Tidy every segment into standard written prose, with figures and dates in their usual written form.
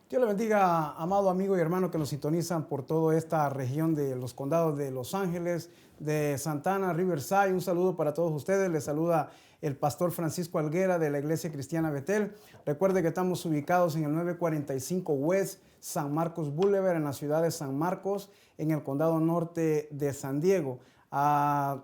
Dios le bendiga, amado amigo y hermano que nos sintonizan por toda esta región de los condados de Los Ángeles, de Santana, Riverside. Un saludo para todos ustedes. Les saluda el pastor Francisco Alguera de la Iglesia Cristiana Betel. Recuerde que estamos ubicados en el 945 West San Marcos Boulevard, en la ciudad de San Marcos, en el condado norte de San Diego.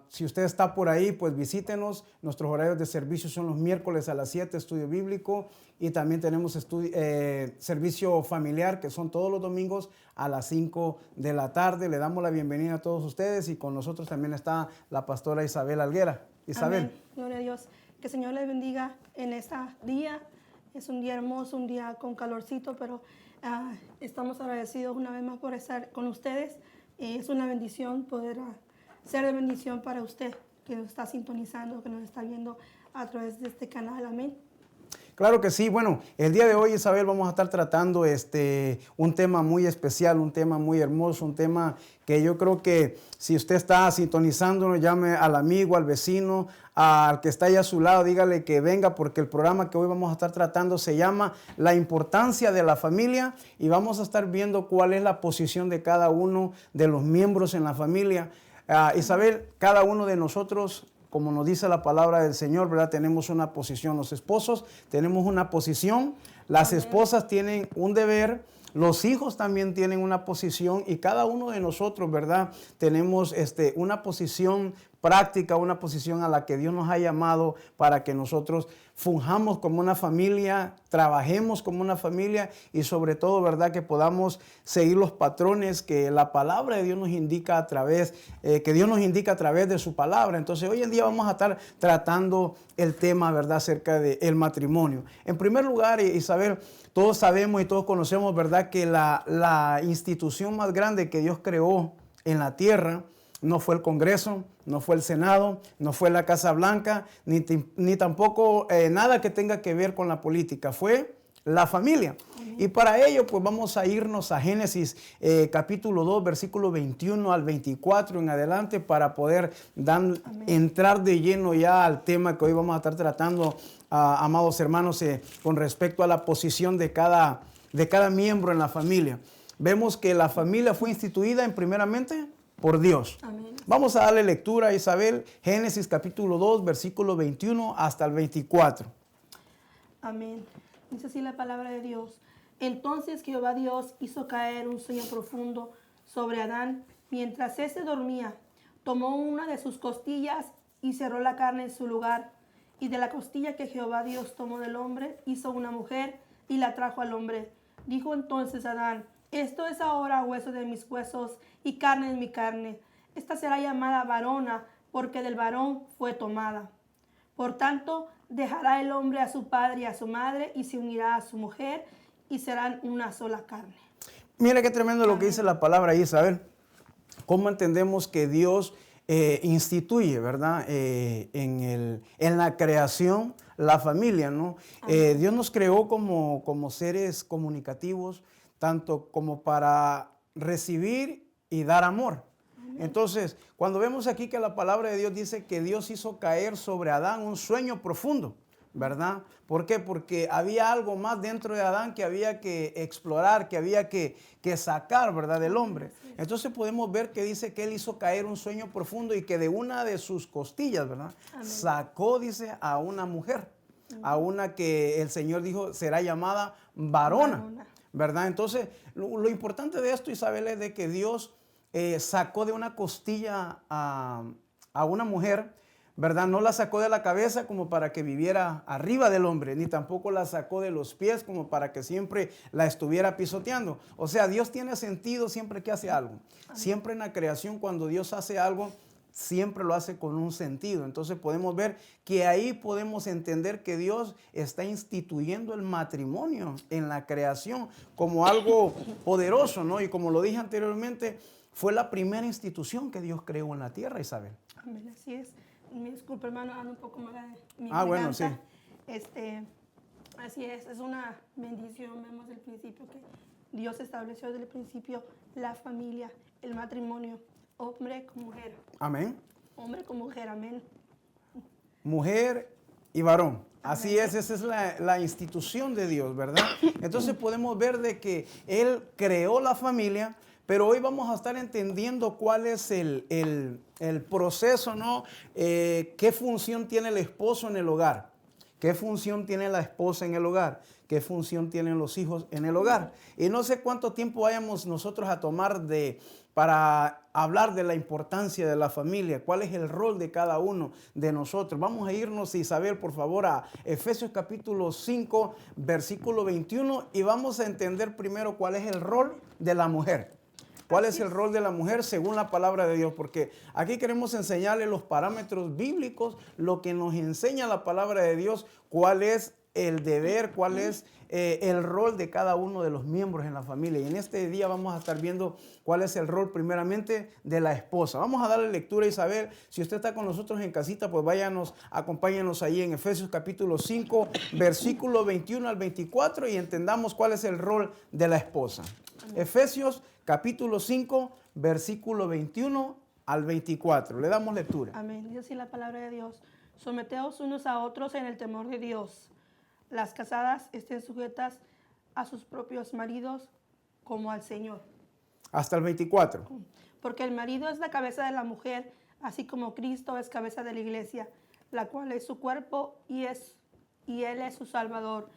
Si usted está por ahí, pues visítenos. Nuestros horarios de servicio son los miércoles a las 7, estudio bíblico, y también tenemos servicio familiar, que son todos los domingos a las 5 de la tarde. Le damos la bienvenida a todos ustedes, y con nosotros también está la pastora Isabel Alguera. Isabel. Amén. Gloria a Dios. Que el Señor les bendiga en este día. Es un día hermoso, un día con calorcito, pero estamos agradecidos una vez más por estar con ustedes. Es una bendición poder ser de bendición para usted que nos está sintonizando, que nos está viendo a través de este canal. Amén. Claro que sí. Bueno, el día de hoy, Isabel, vamos a estar tratando un tema muy especial, un tema muy hermoso, un tema que yo creo que si usted está sintonizándonos, llame al amigo, al vecino, al que está ahí a su lado, dígale que venga, porque el programa que hoy vamos a estar tratando se llama La importancia de la familia, y vamos a estar viendo cuál es la posición de cada uno de los miembros en la familia. Isabel, cada uno de nosotros, como nos dice la palabra del Señor, ¿verdad? Tenemos una posición. Los esposos tenemos una posición, las esposas tienen un deber, los hijos también tienen una posición, y cada uno de nosotros, ¿verdad? Tenemos una posición práctica, una posición a la que Dios nos ha llamado para que nosotros fungamos como una familia, trabajemos como una familia, y sobre todo, ¿verdad?, que podamos seguir los patrones que la palabra de Dios nos indica a través, de su palabra. Entonces, hoy en día vamos a estar tratando el tema, ¿verdad?, acerca del matrimonio. En primer lugar, Isabel, todos sabemos y todos conocemos, ¿verdad?, que la institución más grande que Dios creó en la tierra no fue el Congreso, no fue el Senado, no fue la Casa Blanca, ni tampoco nada que tenga que ver con la política. Fue la familia. Y para ello, pues vamos a irnos a Génesis capítulo 2, versículo 21 al 24 en adelante, para poder entrar de lleno ya al tema que hoy vamos a estar tratando, amados hermanos, con respecto a la posición de cada miembro en la familia. Vemos que la familia fue instituida primeramente por Dios. Amén. Vamos a darle lectura a Isabel, Génesis capítulo 2, versículo 21 hasta el 24. Amén. Dice así la palabra de Dios. Entonces Jehová Dios hizo caer un sueño profundo sobre Adán mientras éste dormía. Tomó una de sus costillas y cerró la carne en su lugar. Y de la costilla que Jehová Dios tomó del hombre, hizo una mujer y la trajo al hombre. Dijo entonces Adán: esto es ahora hueso de mis huesos y carne de mi carne. Esta será llamada varona, porque del varón fue tomada. Por tanto, dejará el hombre a su padre y a su madre, y se unirá a su mujer, y serán una sola carne. Mira qué tremendo lo que dice la palabra ahí, Isabel. ¿Cómo entendemos que Dios instituye, ¿verdad? En la creación, la familia, ¿no? Dios nos creó como seres comunicativos, tanto como para recibir y dar amor. Entonces, cuando vemos aquí que la palabra de Dios dice que Dios hizo caer sobre Adán un sueño profundo, ¿verdad? ¿Por qué? Porque había algo más dentro de Adán que había que explorar, que había que sacar, ¿verdad?, del hombre. Entonces podemos ver que dice que él hizo caer un sueño profundo, y que de una de sus costillas, ¿verdad?, sacó, dice, a una mujer, a una que el Señor dijo será llamada varona, ¿verdad? Entonces, lo importante de esto, Isabel, es de que Dios sacó de una costilla a una mujer, ¿verdad? No la sacó de la cabeza como para que viviera arriba del hombre, ni tampoco la sacó de los pies como para que siempre la estuviera pisoteando. O sea, Dios tiene sentido siempre que hace algo. Siempre en la creación, cuando Dios hace algo, siempre lo hace con un sentido. Entonces podemos ver que ahí podemos entender que Dios está instituyendo el matrimonio en la creación como algo poderoso, ¿no? Y como lo dije anteriormente, fue la primera institución que Dios creó en la tierra, Isabel. Amén, así es. Me disculpe, hermano, ando un poco mala de mi Bueno, sí. Así es una bendición. Vemos el principio que Dios estableció desde el principio la familia, el matrimonio, hombre con mujer. Amén. Hombre con mujer, amén. Mujer y varón. Así es, esa es la institución de Dios, ¿verdad? Entonces podemos ver de que Él creó la familia, pero hoy vamos a estar entendiendo cuál es el proceso, ¿no? ¿Qué función tiene el esposo en el hogar? ¿Qué función tiene la esposa en el hogar? ¿Qué función tienen los hijos en el hogar? Y no sé cuánto tiempo vayamos nosotros a tomar para hablar de la importancia de la familia, cuál es el rol de cada uno de nosotros. Vamos a irnos, Isabel, por favor, a Efesios capítulo 5, versículo 21, y vamos a entender primero cuál es el rol de la mujer. ¿Cuál es el rol de la mujer según la palabra de Dios? Porque aquí queremos enseñarle los parámetros bíblicos, lo que nos enseña la palabra de Dios, cuál es el deber, cuál es el rol de cada uno de los miembros en la familia. Y en este día vamos a estar viendo cuál es el rol primeramente de la esposa. Vamos a darle lectura a Isabel. Si usted está con nosotros en casita, pues acompáñanos ahí en Efesios capítulo 5, versículo 21 al 24 y entendamos cuál es el rol de la esposa. Efesios capítulo 5, versículo 21 al 24. Le damos lectura. Amén. Dice así la palabra de Dios. Someteos unos a otros en el temor de Dios. Las casadas estén sujetas a sus propios maridos como al Señor. Hasta el 24. Porque el marido es la cabeza de la mujer, así como Cristo es cabeza de la iglesia, la cual es su cuerpo y Él es su Salvador.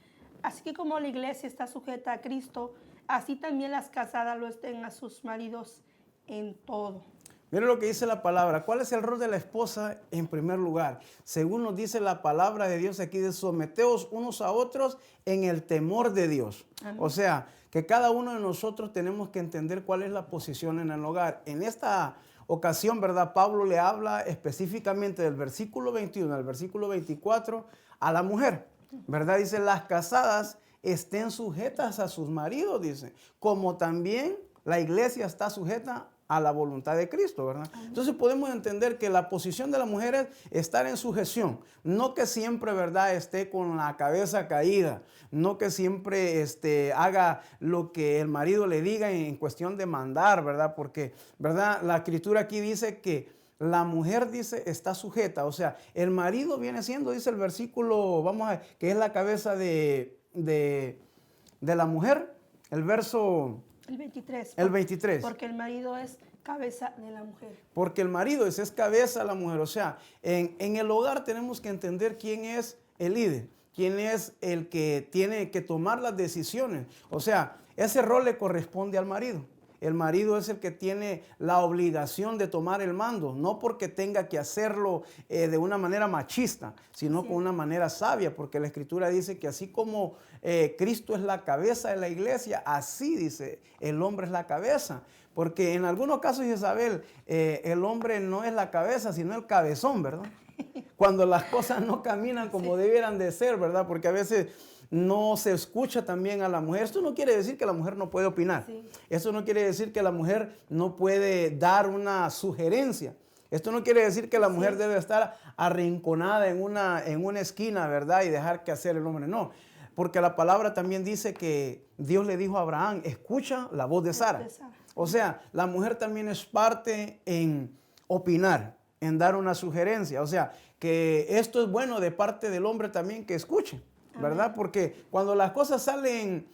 Así que como la iglesia está sujeta a Cristo, así también las casadas lo estén a sus maridos en todo. Mira lo que dice la palabra. ¿Cuál es el rol de la esposa en primer lugar? Según nos dice la palabra de Dios aquí, de someteos unos a otros en el temor de Dios. Amén. O sea, que cada uno de nosotros tenemos que entender cuál es la posición en el hogar. En esta ocasión, ¿verdad? Pablo le habla específicamente del versículo 21 al versículo 24 a la mujer, ¿verdad? Dice, las casadas estén sujetas a sus maridos, dice, como también la iglesia está sujeta a la voluntad de Cristo, ¿verdad? Entonces podemos entender que la posición de la mujer es estar en sujeción, no que siempre, ¿verdad?, esté con la cabeza caída, no que siempre haga lo que el marido le diga en cuestión de mandar, ¿verdad? Porque, ¿verdad?, la escritura aquí dice que la mujer, dice, está sujeta, o sea, el marido viene siendo, dice el versículo, vamos a ver, que es la cabeza de la mujer, el verso... El 23. El 23. Porque el marido es cabeza de la mujer. Porque el marido es cabeza de la mujer. O sea, en el hogar tenemos que entender quién es el líder, quién es el que tiene que tomar las decisiones. O sea, ese rol le corresponde al marido. El marido es el que tiene la obligación de tomar el mando, no porque tenga que hacerlo de una manera machista, sino con una manera sabia, porque la Escritura dice que así como Cristo es la cabeza de la iglesia, así dice, el hombre es la cabeza. Porque en algunos casos, Isabel, el hombre no es la cabeza, sino el cabezón, ¿verdad? Cuando las cosas no caminan como debieran de ser, ¿verdad? Porque a veces no se escucha también a la mujer. Esto no quiere decir que la mujer no puede opinar. Sí. Esto no quiere decir que la mujer no puede dar una sugerencia. Esto no quiere decir que la mujer debe estar arrinconada en una esquina, ¿verdad? Y dejar que hacer el hombre. No, porque la palabra también dice que Dios le dijo a Abraham, escucha la voz de Sara. O sea, la mujer también es parte en opinar, en dar una sugerencia. O sea, que esto es bueno de parte del hombre también que escuche, ¿verdad? Porque cuando las cosas salen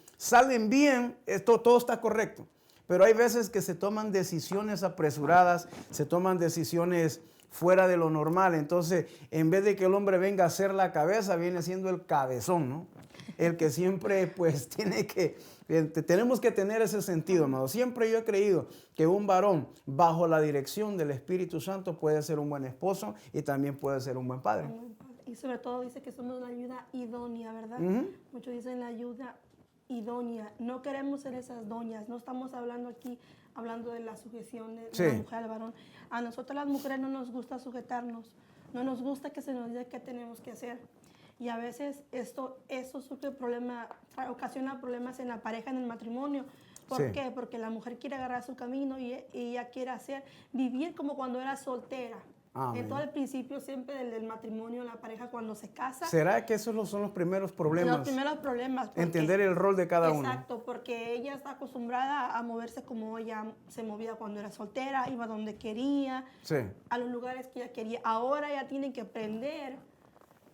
bien, todo está correcto. Pero hay veces que se toman decisiones apresuradas, se toman decisiones fuera de lo normal. Entonces, en vez de que el hombre venga a ser la cabeza, viene siendo el cabezón, ¿no? El que siempre, pues, tenemos que tener ese sentido, amado. Siempre yo he creído que un varón bajo la dirección del Espíritu Santo puede ser un buen esposo y también puede ser un buen padre. Y sobre todo dice que somos la ayuda idónea, ¿verdad? Muchos dicen la ayuda idónea. No queremos ser esas doñas. No estamos hablando aquí, hablando de la sujeción de la mujer al varón. A nosotros las mujeres no nos gusta sujetarnos. No nos gusta que se nos diga qué tenemos que hacer. Y a veces eso ocasiona problemas en la pareja, en el matrimonio. ¿Por qué? Porque la mujer quiere agarrar su camino y ella quiere vivir como cuando era soltera. En todo el principio siempre del matrimonio, la pareja cuando se casa. ¿Será que esos son los primeros problemas? Los primeros problemas. Entender el rol de cada uno. Exacto, porque ella está acostumbrada a moverse como ella se movía cuando era soltera, iba donde quería, a los lugares que ella quería. Ahora ella tiene que aprender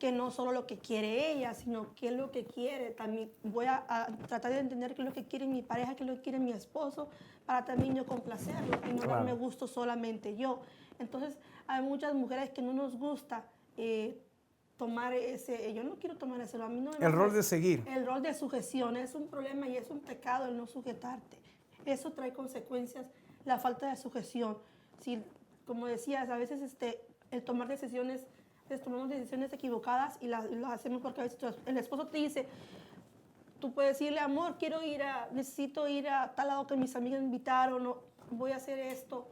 que no solo lo que quiere ella, sino qué es lo que quiere. También voy a tratar de entender qué es lo que quiere mi pareja, qué es lo que quiere mi esposo, para también yo complacerlo y no darme gusto solamente yo. Entonces, hay muchas mujeres que no nos gusta tomar ese, yo no quiero tomar ese, a mí no me El rol de seguir. El rol de sujeción es un problema y es un pecado el no sujetarte. Eso trae consecuencias, la falta de sujeción. Si, como decías, a veces el tomar decisiones, tomamos decisiones equivocadas y las hacemos porque a veces el esposo te dice, tú puedes decirle, amor, necesito ir a tal lado que mis amigas me invitaron, o voy a hacer esto.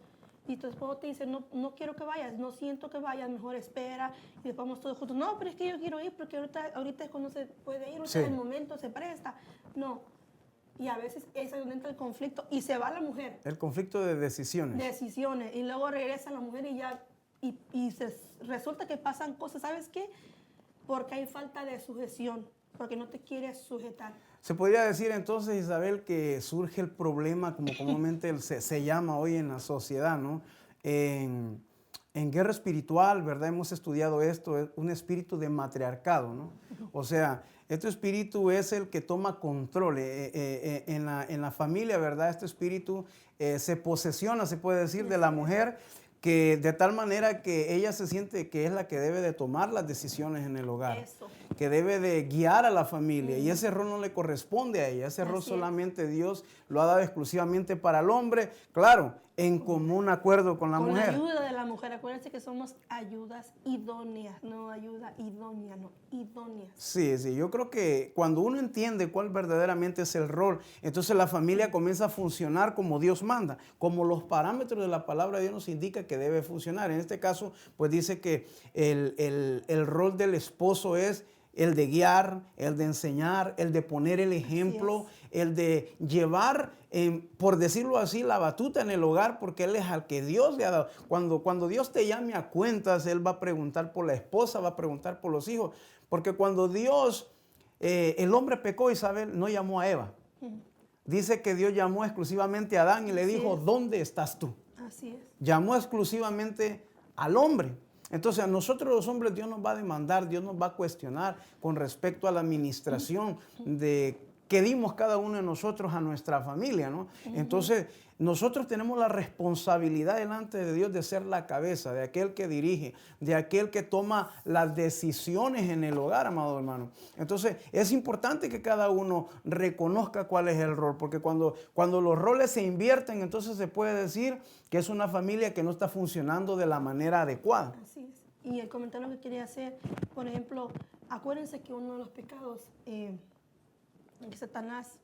Y tu esposo te dice, no, no quiero que vayas, no siento que vayas, mejor espera y después vamos todos juntos. No, pero es que yo quiero ir porque ahorita es cuando se puede ir, ahorita el momento se presta. No. Y a veces es ahí donde entra el conflicto y se va la mujer. El conflicto de decisiones. Decisiones. Y luego regresa la mujer y ya, resulta que pasan cosas, ¿sabes qué? Porque hay falta de sujeción, porque no te quieres sujetar. Se podría decir entonces, Isabel, que surge el problema, como comúnmente se llama hoy en la sociedad, ¿no? En guerra espiritual, ¿verdad? Hemos estudiado esto, es un espíritu de matriarcado, ¿no? O sea, este espíritu es el que toma control en la familia, ¿verdad? Este espíritu se posesiona, se puede decir, de la mujer, que de tal manera que ella se siente que es la que debe de tomar las decisiones en el hogar, que debe de guiar a la familia, y ese rol no le corresponde a ella, ese rol solamente Dios lo ha dado exclusivamente para el hombre, claro, en común acuerdo con la mujer. Con la ayuda de la mujer, acuérdense que somos ayudas idóneas, no ayuda idónea, no, idóneas. Sí, yo creo que cuando uno entiende cuál verdaderamente es el rol, entonces la familia comienza a funcionar como Dios manda, como los parámetros de la palabra de Dios nos indica que debe funcionar. En este caso, pues dice que el rol del esposo es el de guiar, el de enseñar, el de poner el ejemplo, el de llevar, por decirlo así, la batuta en el hogar, porque él es al que Dios le ha dado. Cuando Dios te llame a cuentas, él va a preguntar por la esposa, va a preguntar por los hijos, porque cuando Dios, el hombre pecó, Isabel, no llamó a Eva. Dice que Dios llamó exclusivamente a Adán y le dijo, ¿dónde estás tú? Así es. Llamó exclusivamente al hombre. Entonces a nosotros los hombres Dios nos va a demandar, Dios nos va a cuestionar con respecto a la administración de que dimos cada uno de nosotros a nuestra familia, ¿no? Entonces nosotros tenemos la responsabilidad delante de Dios de ser la cabeza, de aquel que dirige, de aquel que toma las decisiones en el hogar, amado hermano. Entonces es importante que cada uno reconozca cuál es el rol, porque cuando los roles se invierten, entonces se puede decir que es una familia que no está funcionando de la manera adecuada. Así es. Y el comentario que quería hacer, por ejemplo, acuérdense que uno de los pecados que Satanás,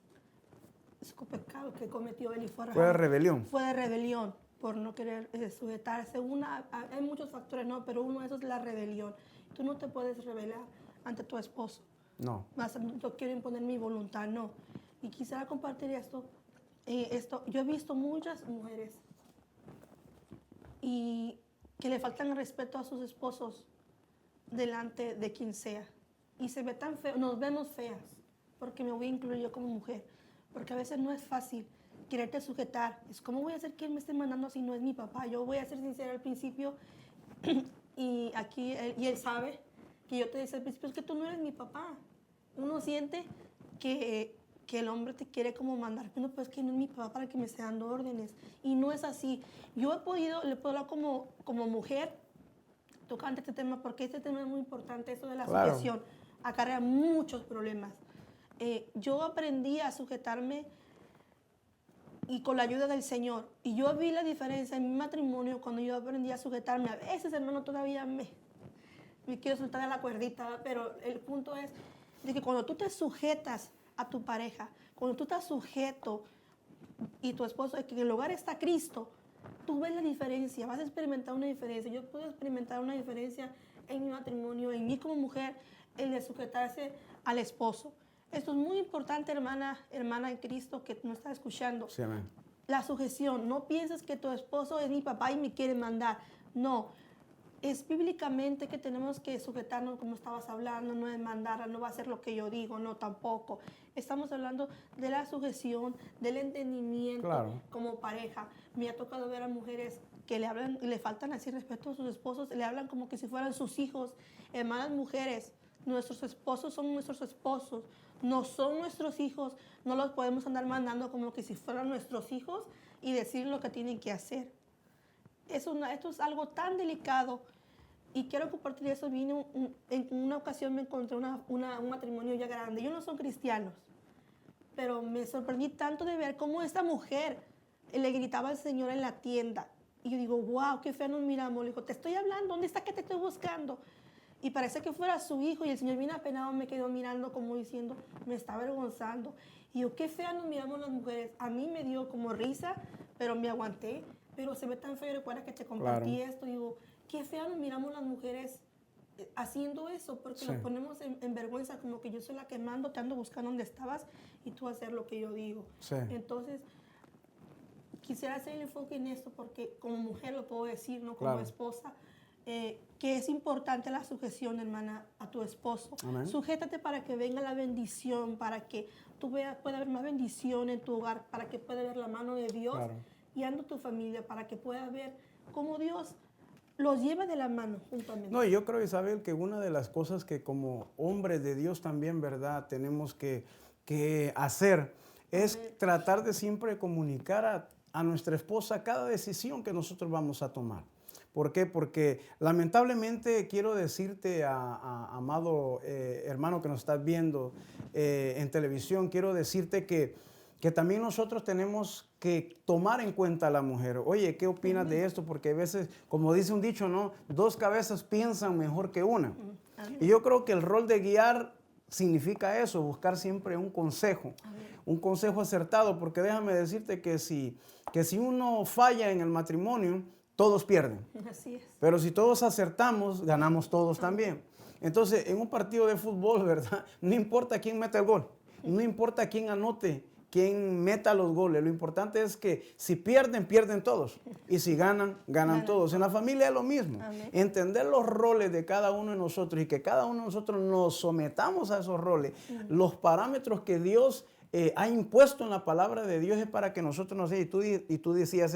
su pecado que cometió él y fue de rebelión. Fue de rebelión por no querer sujetarse. Hay muchos factores, ¿no? Pero uno de esos es la rebelión. Tú no te puedes rebelar ante tu esposo. No. No quiero imponer mi voluntad, no. Y quisiera compartir esto. Yo he visto muchas mujeres y que le faltan el respeto a sus esposos delante de quien sea. Y se ve tan feo, nos vemos feas, porque me voy a incluir yo como mujer, porque a veces no es fácil quererte sujetar. Es como voy a hacer que él me esté mandando si no es mi papá. Yo voy a ser sincera al principio y él sabe que yo te decía al principio, es que tú no eres mi papá. Uno siente que el hombre te quiere como mandar, pero pues que no es mi papá para que me esté dando órdenes. Y no es así. Yo le puedo hablar como mujer tocante este tema, porque este tema es muy importante, eso de la sujeción. Acarrea muchos problemas. Yo aprendí a sujetarme y con la ayuda del Señor. Y yo vi la diferencia en mi matrimonio cuando yo aprendí a sujetarme. A veces, hermano, todavía me quiero soltar de la cuerdita, pero el punto es de que cuando tú te sujetas a tu pareja, cuando tú estás sujeto y tu esposo, que en el hogar está Cristo, tú ves la diferencia, vas a experimentar una diferencia. Yo puedo experimentar una diferencia en mi matrimonio, en mí como mujer, el de sujetarse al esposo. Esto es muy importante, hermana en Cristo, que nos está escuchando. Sí, amén. La sujeción. No pienses que tu esposo es mi papá y me quiere mandar. No. Es bíblicamente que tenemos que sujetarnos, como estabas hablando, no es mandar, no va a hacer lo que yo digo, no, tampoco. Estamos hablando de la sujeción, del entendimiento como pareja. Me ha tocado ver a mujeres que le hablan y le faltan así respeto a sus esposos, le hablan como que si fueran sus hijos. Hermanas mujeres, nuestros esposos son nuestros esposos, no son nuestros hijos, no los podemos andar mandando como que si fueran nuestros hijos y decir lo que tienen que hacer. Esto es algo tan delicado y quiero compartir eso. En una ocasión me encontré un matrimonio ya grande, ellos no son cristianos, pero me sorprendí tanto de ver cómo esta mujer le gritaba al Señor en la tienda. Y yo digo, wow, qué feo nos miramos. Le digo, te estoy hablando, ¿dónde está que te estoy buscando? Y parece que fuera su hijo y el Señor bien apenado me quedó mirando como diciendo, me está avergonzando. Y yo, qué fea nos miramos las mujeres. A mí me dio como risa, pero me aguanté. Pero se ve tan feo, recuerda que te compartí esto. Digo, qué fea nos miramos las mujeres haciendo eso, porque nos ponemos en vergüenza, como que yo soy la que mando, te ando buscando donde estabas y tú hacer lo que yo digo. Entonces, quisiera hacer el enfoque en esto porque como mujer lo puedo decir, no como esposa, que es importante la sujeción, hermana, a tu esposo. Amén. Sujétate para que venga la bendición, para que tú pueda haber más bendición en tu hogar, para que pueda ver la mano de Dios guiando tu familia, para que pueda ver cómo Dios los lleva de la mano juntamente. No, yo creo, Isabel, que una de las cosas que como hombres de Dios también, ¿verdad?, tenemos que hacer es tratar de siempre comunicar a nuestra esposa cada decisión que nosotros vamos a tomar. ¿Por qué? Porque lamentablemente quiero decirte, amado hermano que nos estás viendo en televisión, quiero decirte que también nosotros tenemos que tomar en cuenta a la mujer. Oye, ¿qué opinas de esto? Porque a veces, como dice un dicho, ¿no? Dos cabezas piensan mejor que una. Y yo creo que el rol de guiar significa eso, buscar siempre un consejo acertado, porque déjame decirte que si uno falla en el matrimonio, todos pierden. Así es. Pero si todos acertamos, ganamos todos también. Entonces, en un partido de fútbol, ¿verdad? No importa quién meta el gol, no importa quién anote, quién meta los goles. Lo importante es que si pierden, pierden todos. Y si ganan, ganan todos. En la familia es lo mismo. Amén. Entender los roles de cada uno de nosotros y que cada uno de nosotros nos sometamos a esos roles. Los parámetros que Dios ha impuesto en la palabra de Dios es para que nosotros nos y tú decías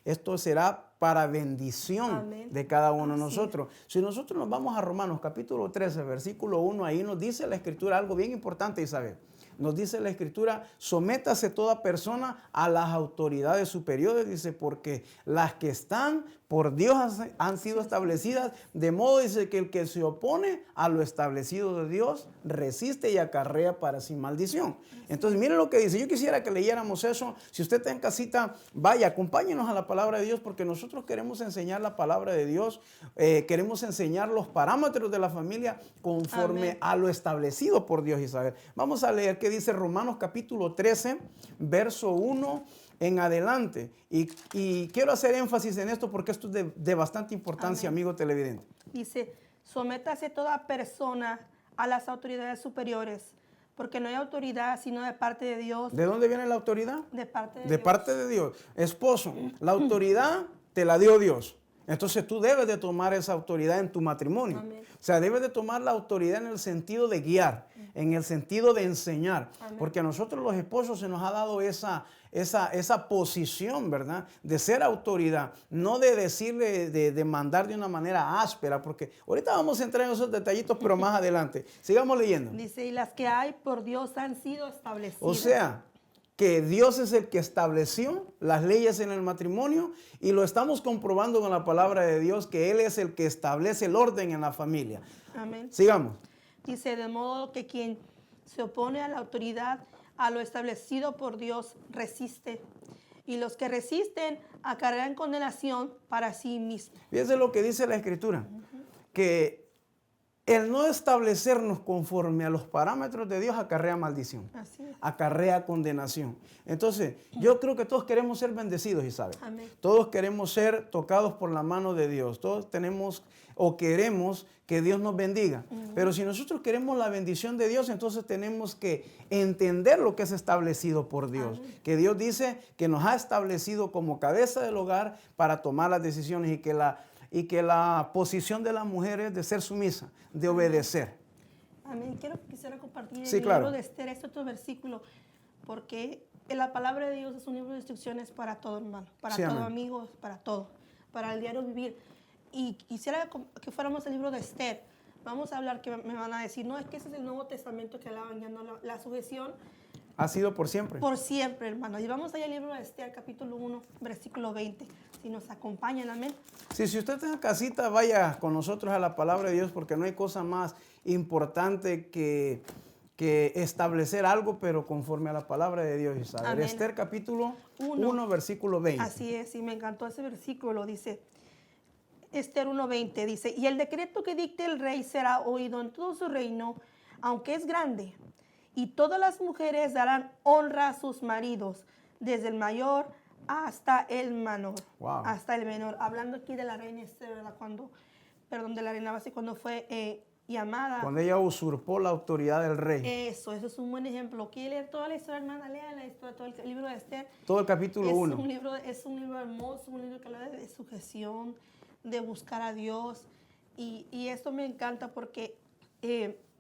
esto será para bendición de cada uno de nosotros. Si nosotros nos vamos a Romanos capítulo 13, versículo 1, ahí nos dice la Escritura algo bien importante, Isabel. Nos dice la Escritura, sométase toda persona a las autoridades superiores, dice, porque las que están por Dios han sido establecidas, de modo, dice, que el que se opone a lo establecido de Dios resiste y acarrea para sí maldición. Entonces, miren lo que dice. Yo quisiera que leyéramos eso. Si usted está en casita, vaya, acompáñenos a la palabra de Dios, porque nosotros queremos enseñar la palabra de Dios, queremos enseñar los parámetros de la familia conforme a lo establecido por Dios, Isabel. Vamos a leer qué dice Romanos capítulo 13, verso 1 en adelante. Y quiero hacer énfasis en esto porque esto es de bastante importancia, amigo televidente. Dice, sométase toda persona a las autoridades superiores, porque no hay autoridad sino de parte de Dios. ¿De dónde viene la autoridad? De parte de Dios. De parte de Dios. Esposo, la autoridad te la dio Dios. Entonces tú debes de tomar esa autoridad en tu matrimonio. Amén. O sea, debes de tomar la autoridad en el sentido de guiar, en el sentido de enseñar. Amén. Porque a nosotros los esposos se nos ha dado esa posición, ¿verdad? De ser autoridad, no de decirle, de mandar de una manera áspera, porque ahorita vamos a entrar en esos detallitos, pero más adelante. Sigamos leyendo. Dice, y las que hay por Dios han sido establecidas. O sea, que Dios es el que estableció las leyes en el matrimonio y lo estamos comprobando con la palabra de Dios, que Él es el que establece el orden en la familia. Amén. Sigamos. Dice, de modo que quien se opone a la autoridad, a lo establecido por Dios, resiste. Y los que resisten acarrean condenación para sí mismos. Fíjense lo que dice la Escritura, que el no establecernos conforme a los parámetros de Dios acarrea maldición, acarrea condenación. Entonces, yo creo que todos queremos ser bendecidos, Isabel. Amén. Todos queremos ser tocados por la mano de Dios. Todos tenemos o queremos que Dios nos bendiga. Pero si nosotros queremos la bendición de Dios, entonces tenemos que entender lo que es establecido por Dios. Amén. Que Dios dice que nos ha establecido como cabeza del hogar para tomar las decisiones y que la posición de la mujer es de ser sumisa, de obedecer. Amén. Quisiera compartir el libro de Esther, estos versículos, porque la palabra de Dios es un libro de instrucciones para todo hermano, para todo amigo, para todo. para el diario vivir. Y quisiera que fuéramos al libro de Esther. Vamos a hablar, que me van a decir, no, es que ese es el Nuevo Testamento que hablaban, ya no, la sujeción. Ha sido por siempre. Por siempre, hermano. Y vamos allá al libro de Esther, capítulo 1, versículo 20. Si nos acompañan, amén. Sí, si usted está en casita, vaya con nosotros a la palabra de Dios, porque no hay cosa más importante que establecer algo, pero conforme a la palabra de Dios, Isabel. Amén. Esther capítulo 1, versículo 20. Así es, y me encantó ese versículo, dice Esther 1:20, dice, y el decreto que dicte el rey será oído en todo su reino, aunque es grande, y todas las mujeres darán honra a sus maridos, desde el mayor hasta el menor. Wow. Hasta el menor. Hablando aquí de la reina Esther, ¿verdad? De la reina Basti, cuando fue llamada. Cuando ella usurpó la autoridad del rey. Eso es un buen ejemplo. ¿Quiere leer toda la historia, hermana? Lea la historia, todo el libro de Esther. Todo el capítulo 1. Es un libro hermoso, un libro que habla de sujeción, de buscar a Dios. Y esto me encanta porque...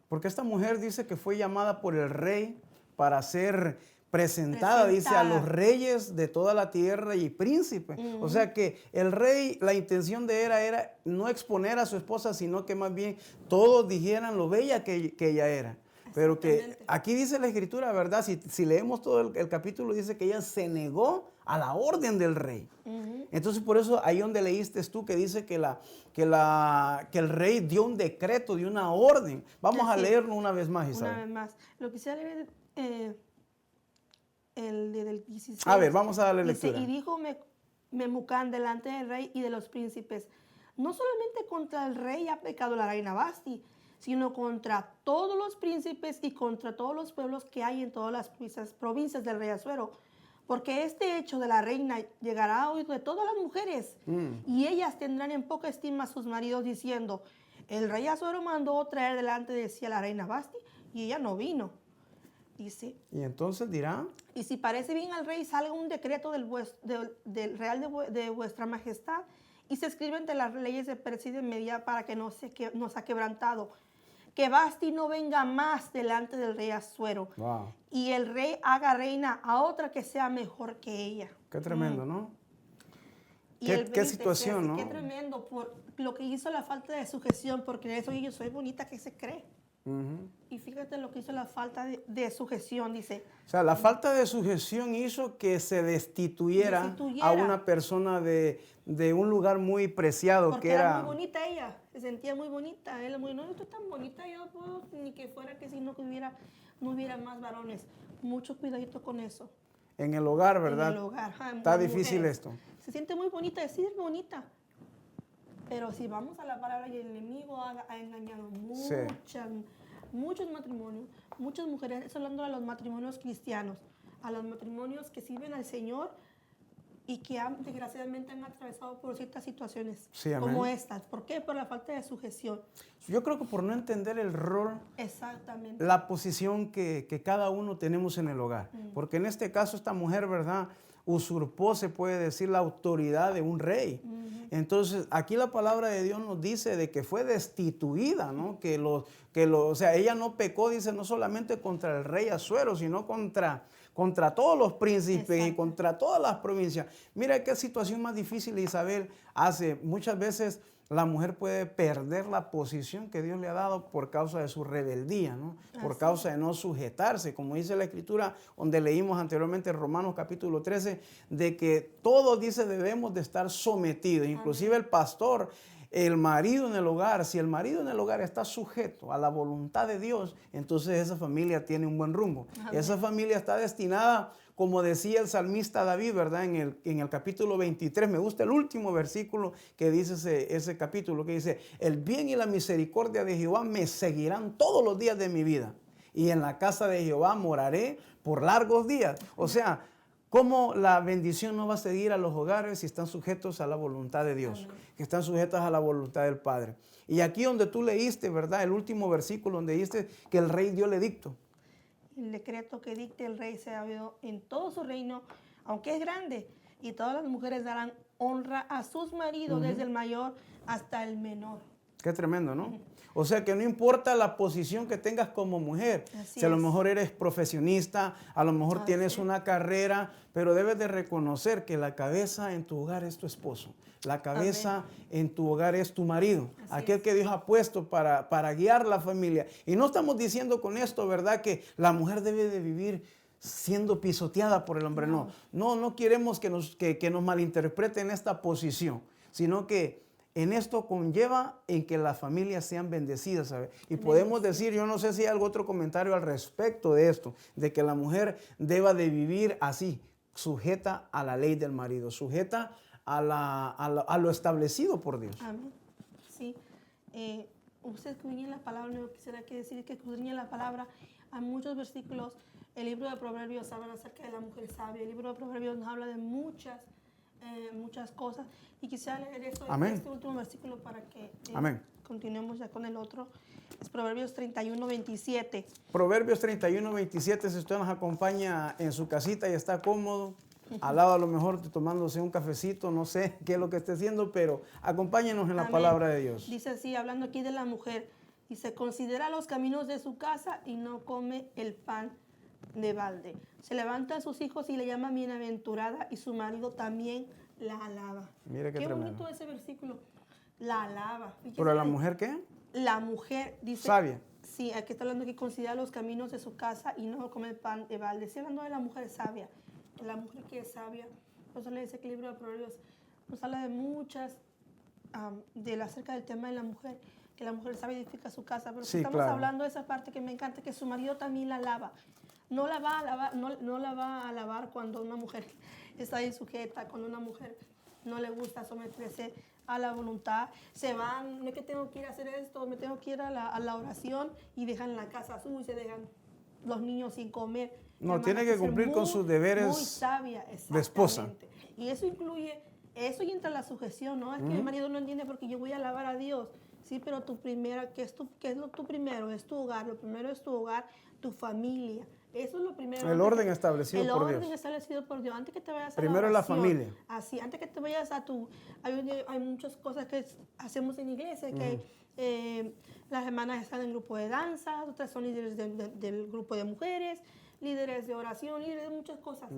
porque esta mujer dice que fue llamada por el rey para ser presentada, dice, a los reyes de toda la tierra y príncipes. O sea que el rey, la intención de él era no exponer a su esposa, sino que más bien todos dijeran lo bella que ella era. Pero que aquí dice la escritura, ¿verdad? Si leemos todo el capítulo, dice que ella se negó a la orden del rey. Entonces, por eso, ahí donde leíste tú, que dice que el rey dio un decreto, dio una orden. Vamos a leerlo una vez más, Isabel. Una vez más. Lo quisiera leer el del 16. A ver, vamos a darle dice, lectura. y dijo Memucán delante del rey y de los príncipes, no solamente contra el rey ha pecado la reina Basti, sino contra todos los príncipes y contra todos los pueblos que hay en todas las provincias del rey Asuero. Porque este hecho de la reina llegará a oído de todas las mujeres, y ellas tendrán en poca estima a sus maridos, diciendo, el rey Asuero mandó traer delante de sí a la reina Basti, y ella no vino. Dice, y entonces dirá, y si parece bien al rey, salga un decreto del real de vuestra majestad, y se escribe entre las leyes de Persia y Media para que no sea quebrantado, que Basti no venga más delante del rey Asuero, wow, y el rey haga reina a otra que sea mejor que ella. qué tremendo, ¿no? Y ¿Qué situación, no? Qué tremendo, por lo que hizo la falta de sujeción, porque eso yo soy bonita, que se cree. Y fíjate lo que hizo la falta de sujeción, dice. O sea, la falta de sujeción hizo que se destituyera a una persona de un lugar muy preciado. Porque que era muy bonita ella, se sentía muy bonita. Él muy, no, esto es tan bonita, yo no puedo ni que fuera que si no hubiera más varones. Mucho cuidadito con eso. En el hogar, ¿verdad? En el hogar. Está difícil esto. Se siente muy bonita, sí es bonita. Pero si vamos a la palabra y el enemigo ha engañado muchos matrimonios, muchas mujeres, estoy hablando de los matrimonios cristianos, a los matrimonios que sirven al Señor y que desgraciadamente han atravesado por ciertas situaciones como estas. ¿Por qué? Por la falta de sujeción. Yo creo que por no entender el rol, exactamente, la posición que cada uno tenemos en el hogar. Porque en este caso esta mujer, ¿verdad?, usurpó, se puede decir, la autoridad de un rey. Entonces, aquí la palabra de Dios nos dice de que fue destituida, ¿no? O sea, ella no pecó, dice, no solamente contra el rey Asuero, sino contra todos los príncipes. Exacto. Y contra todas las provincias. Mira qué situación más difícil Isabel hace. Muchas veces la mujer puede perder la posición que Dios le ha dado por causa de su rebeldía, ¿no? Por causa de no sujetarse, como dice la Escritura, donde leímos anteriormente en Romanos capítulo 13, de que todos, dice, debemos de estar sometidos, inclusive el pastor, el marido en el hogar. Si el marido en el hogar está sujeto a la voluntad de Dios, entonces esa familia tiene un buen rumbo. Amén. Esa familia está destinada, como decía el salmista David, ¿verdad? En el capítulo 23, me gusta el último versículo que dice ese capítulo, que dice, el bien y la misericordia de Jehová me seguirán todos los días de mi vida, y en la casa de Jehová moraré por largos días. O sea, ¿cómo la bendición no va a seguir a los hogares si están sujetos a la voluntad de Dios? Amén. Que están sujetos a la voluntad del Padre. Y aquí donde tú leíste, ¿verdad? El último versículo donde dijiste que el rey dio el edicto. El decreto que dicte el rey se ha oído en todo su reino, aunque es grande, y todas las mujeres darán honra a sus maridos, desde el mayor hasta el menor. Qué tremendo, ¿no? O sea que no importa la posición que tengas como mujer, Así si a lo es. mejor eres profesionista, a lo mejor Así tienes es. una carrera, pero debes de reconocer que la cabeza en tu hogar es tu esposo, la cabeza en tu hogar es tu marido, Así aquel es. que Dios ha puesto para guiar la familia. Y no estamos diciendo con esto, ¿verdad?, que la mujer debe de vivir siendo pisoteada por el hombre. No queremos que nos malinterpreten esta posición, sino que en esto conlleva en que las familias sean bendecidas, ¿sabe? Y podemos decir, yo no sé si hay algún otro comentario al respecto de esto, de que la mujer deba de vivir así, sujeta a la ley del marido, sujeta a lo establecido por Dios. Amén. Sí. Usted escudriña la palabra, yo quisiera que decir que escudriña la palabra. Hay muchos versículos. El libro de Proverbios habla acerca de la mujer sabia. El libro de Proverbios nos habla de muchas cosas. Y quisiera leer este último versículo para que continuemos ya con el otro. Es Proverbios 31, 27. Proverbios 31, 27, si usted nos acompaña en su casita y está cómodo, al lado a lo mejor tomándose un cafecito, no sé qué es lo que esté haciendo, pero acompáñenos en la palabra de Dios. Dice así, hablando aquí de la mujer, dice, considera los caminos de su casa y no come el pan de balde. Se levanta a sus hijos y le llama bienaventurada y su marido también la alaba. Mire qué tremendo. Bonito ese versículo. La alaba. ¿Pero la mujer qué? La mujer dice... Sabia. Sí, aquí está hablando que considera los caminos de su casa y no come el pan de balde. Está hablando de la mujer sabia. La mujer que es sabia. Por eso le dice que el libro de Proverbios nos habla de muchas, acerca del tema de la mujer, que la mujer sabia edifica su casa. Pero sí, estamos hablando de esa parte que me encanta, que su marido también la alaba. No la va a alabar, no la va a alabar cuando una mujer está insujeta, cuando una mujer no le gusta someterse a la voluntad. Se van, no es que tengo que ir a hacer esto, me tengo que ir a la oración y dejan la casa sucia, dejan los niños sin comer. No, tiene que cumplir con sus deberes muy sabia, de esposa. Y eso incluye, eso y entra la sujeción, ¿no? Es que el marido no entiende porque yo voy a alabar a Dios. Sí, pero tu primera, ¿qué es tu primero? Es tu hogar, lo primero es tu hogar, tu familia. Eso es lo primero. El orden establecido por Dios. El orden establecido por Dios. Antes que te vayas a primero es la familia. Así, antes que te vayas a tu... Hay muchas cosas que hacemos en iglesia, que las hermanas están en grupo de danza, otras son líderes del grupo de mujeres, líderes de oración, líderes de muchas cosas.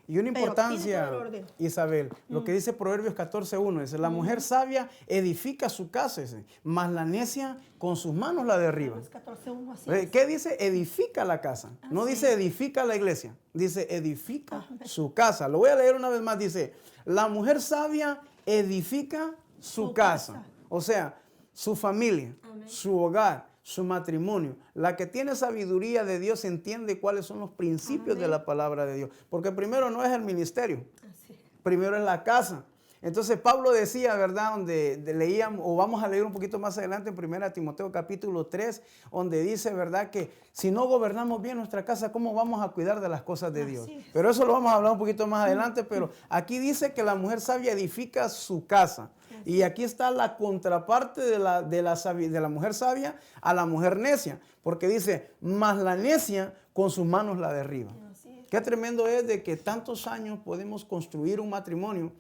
Y una importancia, Isabel, lo que dice Proverbios 14:1, dice, la mujer sabia edifica su casa, mas la necia con sus manos la derriba. 14:1, así ¿Qué dice? Edifica la casa. No dice edifica la iglesia, dice edifica su casa. Lo voy a leer una vez más, dice, la mujer sabia edifica su casa. O sea, su familia, su hogar, su matrimonio. La que tiene sabiduría de Dios entiende cuáles son los principios de la palabra de Dios. Porque primero no es el ministerio, primero es la casa. Entonces Pablo decía, ¿verdad? Donde leíamos, o vamos a leer un poquito más adelante en 1 Timoteo capítulo 3, donde dice, ¿verdad? Que si no gobernamos bien nuestra casa, ¿cómo vamos a cuidar de las cosas de Dios? Pero eso lo vamos a hablar un poquito más adelante, pero aquí dice que la mujer sabia edifica su casa. Y aquí está la contraparte de la mujer sabia a la mujer necia, porque dice, mas la necia con sus manos la derriba. Qué tremendo es de que tantos años podemos construir un matrimonio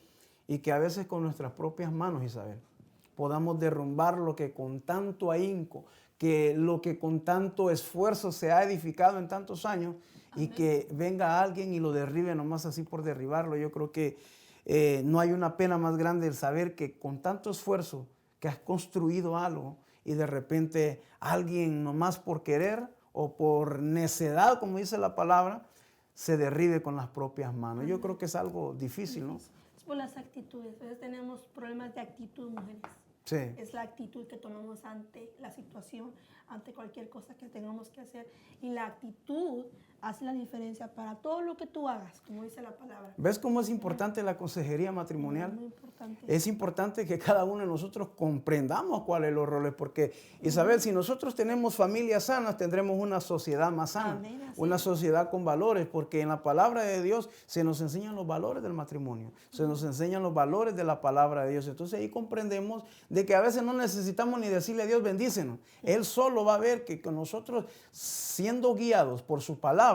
y que a veces con nuestras propias manos, Isabel, podamos derrumbar lo que con tanto ahínco, que lo que con tanto esfuerzo se ha edificado en tantos años y que venga alguien y lo derribe nomás así por derribarlo. Yo creo que no hay una pena más grande el saber que con tanto esfuerzo que has construido algo y de repente alguien nomás por querer o por necedad, como dice la palabra, se derribe con las propias manos. Yo creo que es algo difícil, ¿no? Es por las actitudes. A veces tenemos problemas de actitud, mujeres. Sí. Es la actitud que tomamos ante la situación, ante cualquier cosa que tengamos que hacer. Y la actitud hace la diferencia para todo lo que tú hagas, como dice la palabra. ¿Ves cómo es importante la consejería matrimonial? Muy importante. Es importante que cada uno de nosotros comprendamos cuáles son los roles, porque Isabel, si nosotros tenemos familias sanas, tendremos una sociedad más sana, una sociedad con valores, porque en la palabra de Dios se nos enseñan los valores del matrimonio, se nos enseñan los valores de la palabra de Dios. Entonces ahí comprendemos de que a veces no necesitamos ni decirle a Dios bendícenos. Él solo va a ver que con nosotros siendo guiados por su palabra,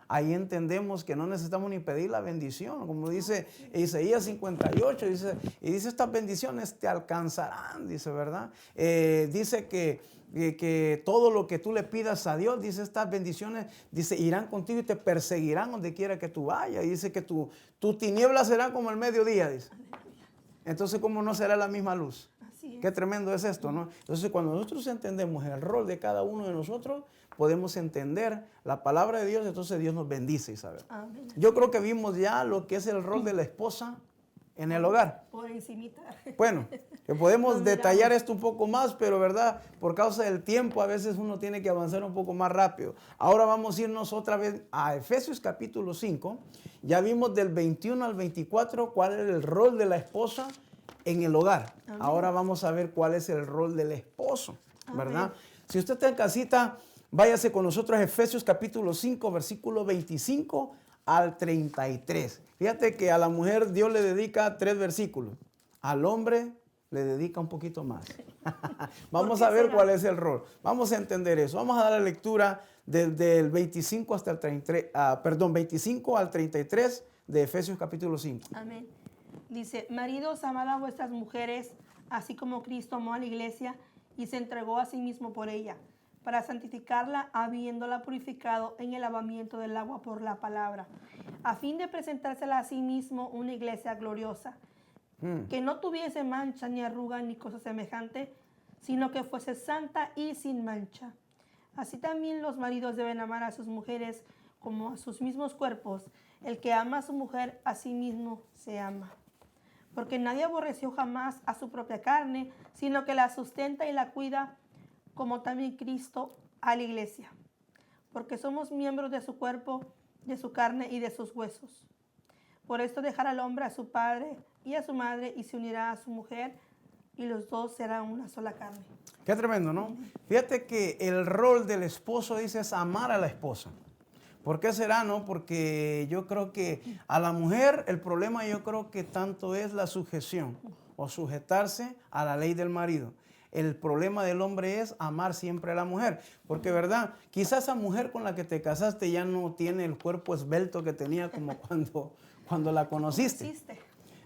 ahí entendemos que no necesitamos ni pedir la bendición, como dice Isaías 58, dice estas bendiciones te alcanzarán, dice, ¿verdad? Dice que todo lo que tú le pidas a Dios, dice, estas bendiciones, dice, irán contigo y te perseguirán donde quiera que tú vayas. Dice que tu tiniebla será como el mediodía, dice. Entonces, ¿cómo no será la misma luz? Así es. Qué tremendo es esto, ¿no? Entonces, cuando nosotros entendemos el rol de cada uno de nosotros, podemos entender la palabra de Dios, entonces Dios nos bendice, Isabel. Amén. Yo creo que vimos ya lo que es el rol de la esposa en el hogar. Por encimita. Bueno, que podemos Nos detallar miramos. esto un poco más, pero verdad, por causa del tiempo a veces uno tiene que avanzar un poco más rápido. Ahora vamos a irnos otra vez a Efesios capítulo 5. Ya vimos del 21 al 24 cuál es el rol de la esposa en el hogar. Amén. Ahora vamos a ver cuál es el rol del esposo, ¿verdad? Amén. Si usted está en casita, váyase con nosotros a Efesios capítulo 5, versículo 25 al 33. Fíjate que a la mujer Dios le dedica 3 versículos. Al hombre le dedica un poquito más. Vamos a ver cuál es el rol. Vamos a entender eso. Vamos a dar la lectura desde el 25 hasta el 33, 25 al 33 de Efesios capítulo 5. Amén. Dice, maridos, amad a vuestras mujeres, así como Cristo amó a la iglesia y se entregó a sí mismo por ella, para santificarla, habiéndola purificado en el lavamiento del agua por la palabra, a fin de presentársela a sí mismo una iglesia gloriosa, que no tuviese mancha ni arruga ni cosa semejante, sino que fuese santa y sin mancha. Así también los maridos deben amar a sus mujeres como a sus mismos cuerpos. El que ama a su mujer, a sí mismo se ama. Porque nadie aborreció jamás a su propia carne, sino que la sustenta y la cuida, como también Cristo a la iglesia. Porque somos miembros de su cuerpo, de su carne y de sus huesos. Por esto dejará al hombre a su padre y a su madre y se unirá a su mujer y los dos serán una sola carne. Qué tremendo, ¿no? Fíjate que el rol del esposo, dice, es amar a la esposa. ¿Por qué será, no? Porque yo creo que a la mujer el problema yo creo que tanto es la sujeción o sujetarse a la ley del marido. El problema del hombre es amar siempre a la mujer. Porque, ¿verdad? Quizás esa mujer con la que te casaste ya no tiene el cuerpo esbelto que tenía como cuando la conociste.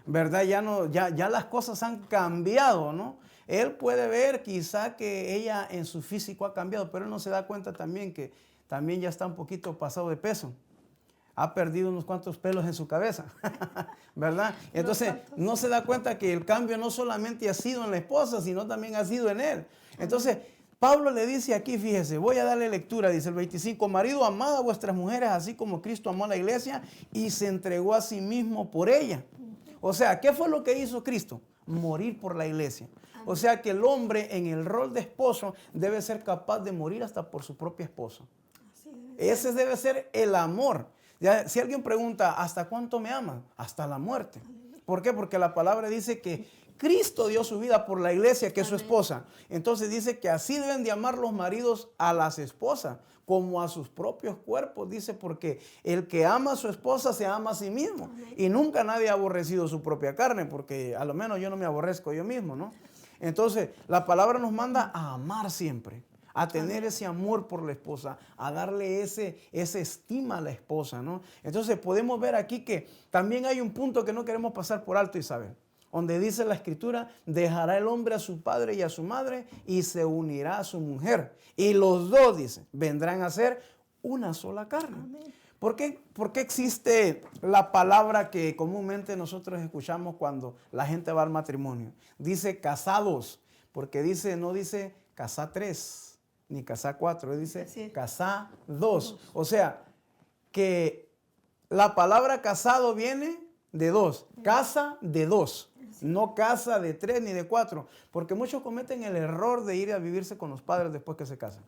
¿Verdad? Ya las cosas han cambiado, ¿no? Él puede ver quizá que ella en su físico ha cambiado, pero él no se da cuenta también que también ya está un poquito pasado de peso. Ha perdido unos cuantos pelos en su cabeza, ¿verdad? Entonces, no se da cuenta que el cambio no solamente ha sido en la esposa, sino también ha sido en él. Entonces, Pablo le dice aquí, fíjese, voy a darle lectura, dice el 25, marido, amad a vuestras mujeres, así como Cristo amó a la iglesia y se entregó a sí mismo por ella. O sea, ¿qué fue lo que hizo Cristo? Morir por la iglesia. O sea, que el hombre en el rol de esposo debe ser capaz de morir hasta por su propia esposa. Ese debe ser el amor. Ya, si alguien pregunta, ¿hasta cuánto me aman? Hasta la muerte. ¿Por qué? Porque la palabra dice que Cristo dio su vida por la iglesia, que es su esposa. Entonces dice que así deben de amar los maridos a las esposas, como a sus propios cuerpos. Dice, porque el que ama a su esposa se ama a sí mismo. Y nunca nadie ha aborrecido su propia carne, porque a lo menos yo no me aborrezco yo mismo, ¿no? Entonces, la palabra nos manda a amar siempre, a tener ese amor por la esposa, a darle esa estima a la esposa, ¿no? Entonces podemos ver aquí que también hay un punto que no queremos pasar por alto, Isabel, donde dice la escritura, dejará el hombre a su padre y a su madre y se unirá a su mujer. Y los dos, dice, vendrán a ser una sola carne. Amén. ¿Por qué existe la palabra que comúnmente nosotros escuchamos cuando la gente va al matrimonio? Dice casados, porque no dice casa 3. Ni casa 4, dice casa 2. O sea, que la palabra casado viene de 2. Casa de 2. No casa de 3 ni de 4. Porque muchos cometen el error de ir a vivirse con los padres después que se casan.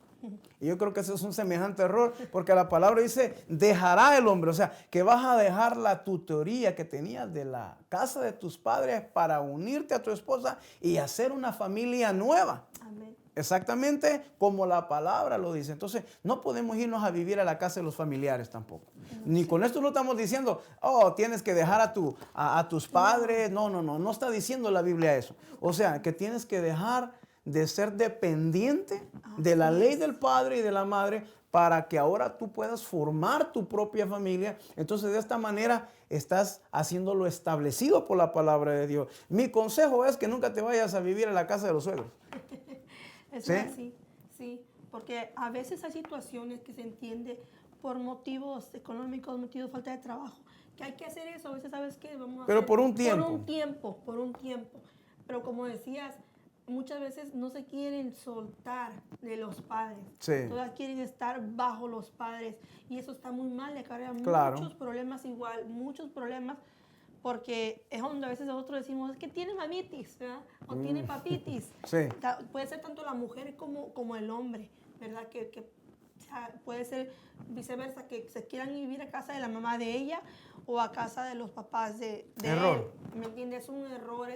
Y yo creo que ese es un semejante error. Porque la palabra dice, dejará el hombre. O sea, que vas a dejar la tutoría que tenías de la casa de tus padres para unirte a tu esposa y hacer una familia nueva. Amén. Exactamente como la palabra lo dice. Entonces, no podemos irnos a vivir a la casa de los familiares tampoco. Ni con esto no estamos diciendo, oh, tienes que dejar a tus padres. No está diciendo la Biblia eso. O sea, que tienes que dejar de ser dependiente de la ley del padre y de la madre para que ahora tú puedas formar tu propia familia. Entonces, de esta manera estás haciéndolo establecido por la palabra de Dios. Mi consejo es que nunca te vayas a vivir en la casa de los suegros. Eso es así, sí, porque a veces hay situaciones que se entiende por motivos económicos, motivos de falta de trabajo, que hay que hacer eso. A veces, ¿sabes qué? Vamos a Pero hacer por un tiempo. por un tiempo. Pero como decías, muchas veces no se quieren soltar de los padres. Sí. Todas quieren estar bajo los padres. Y eso está muy mal, le acarrea Claro. muchos problemas igual, muchos problemas. Porque es donde a veces nosotros decimos que tiene mamitis, ¿verdad? O tiene papitis. Sí. Puede ser tanto la mujer como el hombre, ¿verdad? O sea, puede ser viceversa, que se quieran vivir a casa de la mamá de ella o a casa de los papás de Error. él. ¿Me entiendes? Es un error,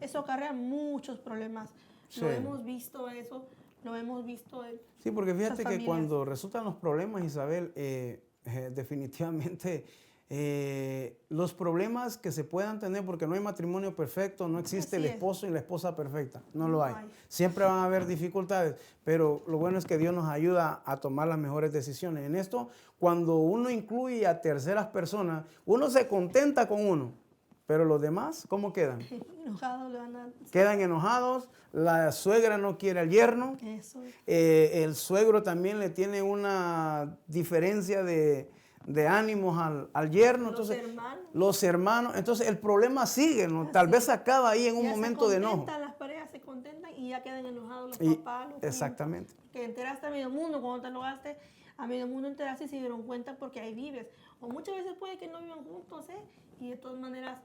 eso acarrea muchos problemas. Sí. Lo hemos visto eso, lo hemos visto en Sí, porque fíjate esas que familias. cuando resultan los problemas, Isabel, definitivamente los problemas que se puedan tener, porque no hay matrimonio perfecto, no existe el Así es. esposo y la esposa perfecta, no lo No hay. hay. Siempre van a haber dificultades, pero lo bueno es que Dios nos ayuda a tomar las mejores decisiones. En esto, cuando uno incluye a terceras personas, uno se contenta con uno, pero los demás, ¿cómo quedan? Enojados le van a... Quedan enojados, la suegra no quiere al yerno, Eso. el suegro también le tiene una diferencia de ánimos al yerno. Los Entonces, hermanos. los hermanos, entonces el problema sigue, ¿no? Tal vez acaba ahí en un Ya momento de se enojo. contentan, las parejas se contentan y ya quedan enojados los Y- papás, los exactamente. primos. Que enteraste a medio mundo, cuando te enojaste, a medio mundo enteraste y se dieron cuenta porque ahí vives. O muchas veces puede que no vivan juntos, ¿eh? Y de todas maneras...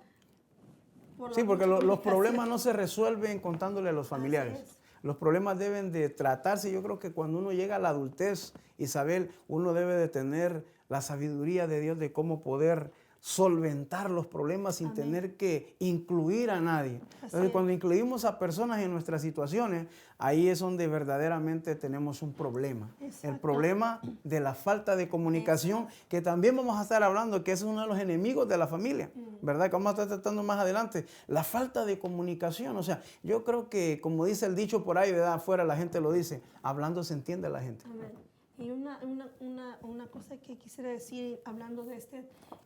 por Sí, la porque mucha los comunicación. problemas no se resuelven contándole a los familiares. es. Los problemas deben de tratarse. Yo creo que cuando uno llega a la adultez, Isabel, uno debe de tener la sabiduría de Dios de cómo poder solventar los problemas sin Amén. tener que incluir a nadie. Entonces, es. cuando incluimos a personas en nuestras situaciones, ahí es donde verdaderamente tenemos un problema. El Exacto. problema de la falta de comunicación, que también vamos a estar hablando, que es uno de los enemigos de la familia, ¿verdad? Que vamos a estar tratando más adelante. La falta de comunicación, o sea, yo creo que, como dice el dicho por ahí, ¿verdad? Afuera la gente lo dice, hablando se entiende la gente. Amén. Y una cosa que quisiera decir, hablando de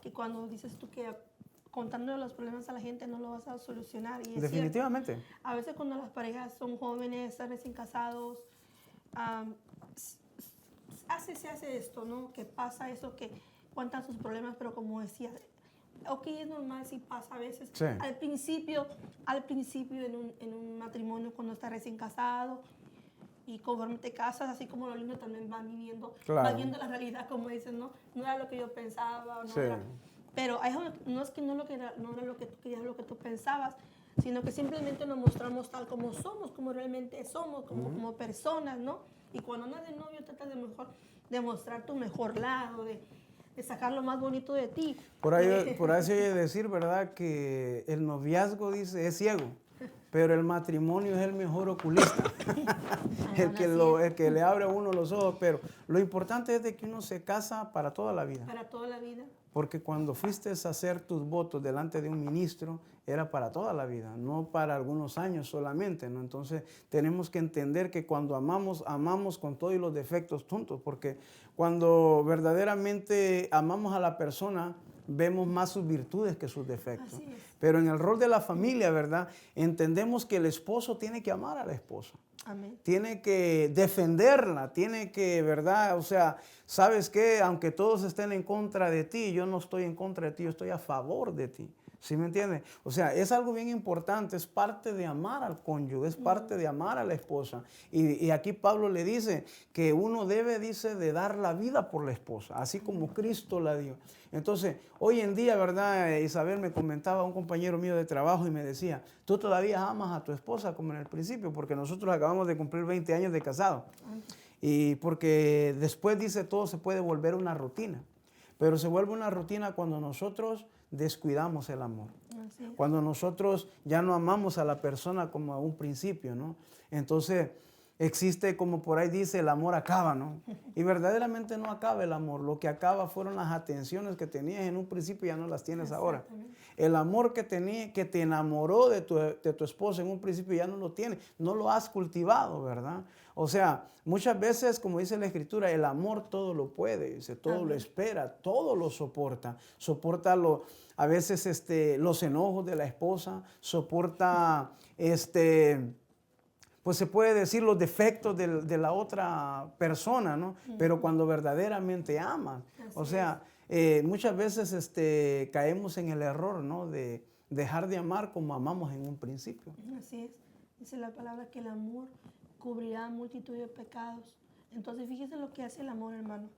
que cuando dices tú que contando los problemas a la gente no lo vas a solucionar. Y es Definitivamente. cierto. A veces cuando las parejas son jóvenes, están recién casados, se hace esto, ¿no? Que pasa eso, que cuentan sus problemas, pero como decía, ok, es normal si pasa a veces. Sí. Al principio en un matrimonio, cuando estás recién casado, y conforme te casas, así como los niños también van viviendo, Claro. van viendo la realidad, como dicen, ¿no? No era lo que yo pensaba, no Sí. era. Pero no es que no era lo que tú querías, lo que tú pensabas, sino que simplemente nos mostramos tal como somos, como realmente somos, como personas, ¿no? Y cuando andas de novio tratas de mostrar tu mejor lado, de sacar lo más bonito de ti. Por ahí se oye decir, ¿verdad? Que el noviazgo, dice, es ciego, pero el matrimonio es el mejor oculista. el que le abre a uno los ojos. Pero lo importante es de que uno se casa para toda la vida. Para toda la vida. Porque cuando fuiste a hacer tus votos delante de un ministro, era para toda la vida, no para algunos años solamente, ¿no? Entonces, tenemos que entender que cuando amamos, amamos con todos los defectos juntos, porque cuando verdaderamente amamos a la persona, vemos más sus virtudes que sus defectos. Así es. Pero en el rol de la familia, ¿verdad? Entendemos que el esposo tiene que amar a la esposa. Amén. Tiene que defenderla, tiene que, ¿verdad? O sea, ¿sabes qué? Aunque todos estén en contra de ti, yo no estoy en contra de ti, yo estoy a favor de ti. ¿Sí me entiendes? O sea, es algo bien importante, es parte de amar al cónyuge, es parte de amar a la esposa. Y aquí Pablo le dice que uno debe, dice, de dar la vida por la esposa, así como Cristo la dio. Entonces, hoy en día, ¿verdad? Isabel me comentaba, un compañero mío de trabajo, y me decía, tú todavía amas a tu esposa como en el principio, porque nosotros acabamos de cumplir 20 años de casado. Y porque después, dice, todo se puede volver una rutina. Pero se vuelve una rutina cuando nosotros descuidamos el amor. Así es. Cuando nosotros ya no amamos a la persona como a un principio, ¿no? Entonces, Existe, como por ahí dice, el amor acaba, ¿no? Y verdaderamente no acaba el amor. Lo que acaba fueron las atenciones que tenías en un principio y ya no las tienes ahora. El amor que te enamoró de tu esposo en un principio ya no lo tienes. No lo has cultivado, ¿verdad? O sea, muchas veces, como dice la Escritura, el amor todo lo puede, dice, todo lo espera, todo lo soporta. Soporta a veces los enojos de la esposa, soporta pues se puede decir los defectos de la otra persona, ¿no? Pero cuando verdaderamente aman. O sea, muchas veces caemos en el error, ¿no? De dejar de amar como amamos en un principio. Así es. Dice la palabra que el amor cubrirá multitud de pecados. Entonces, fíjese lo que hace el amor, hermano.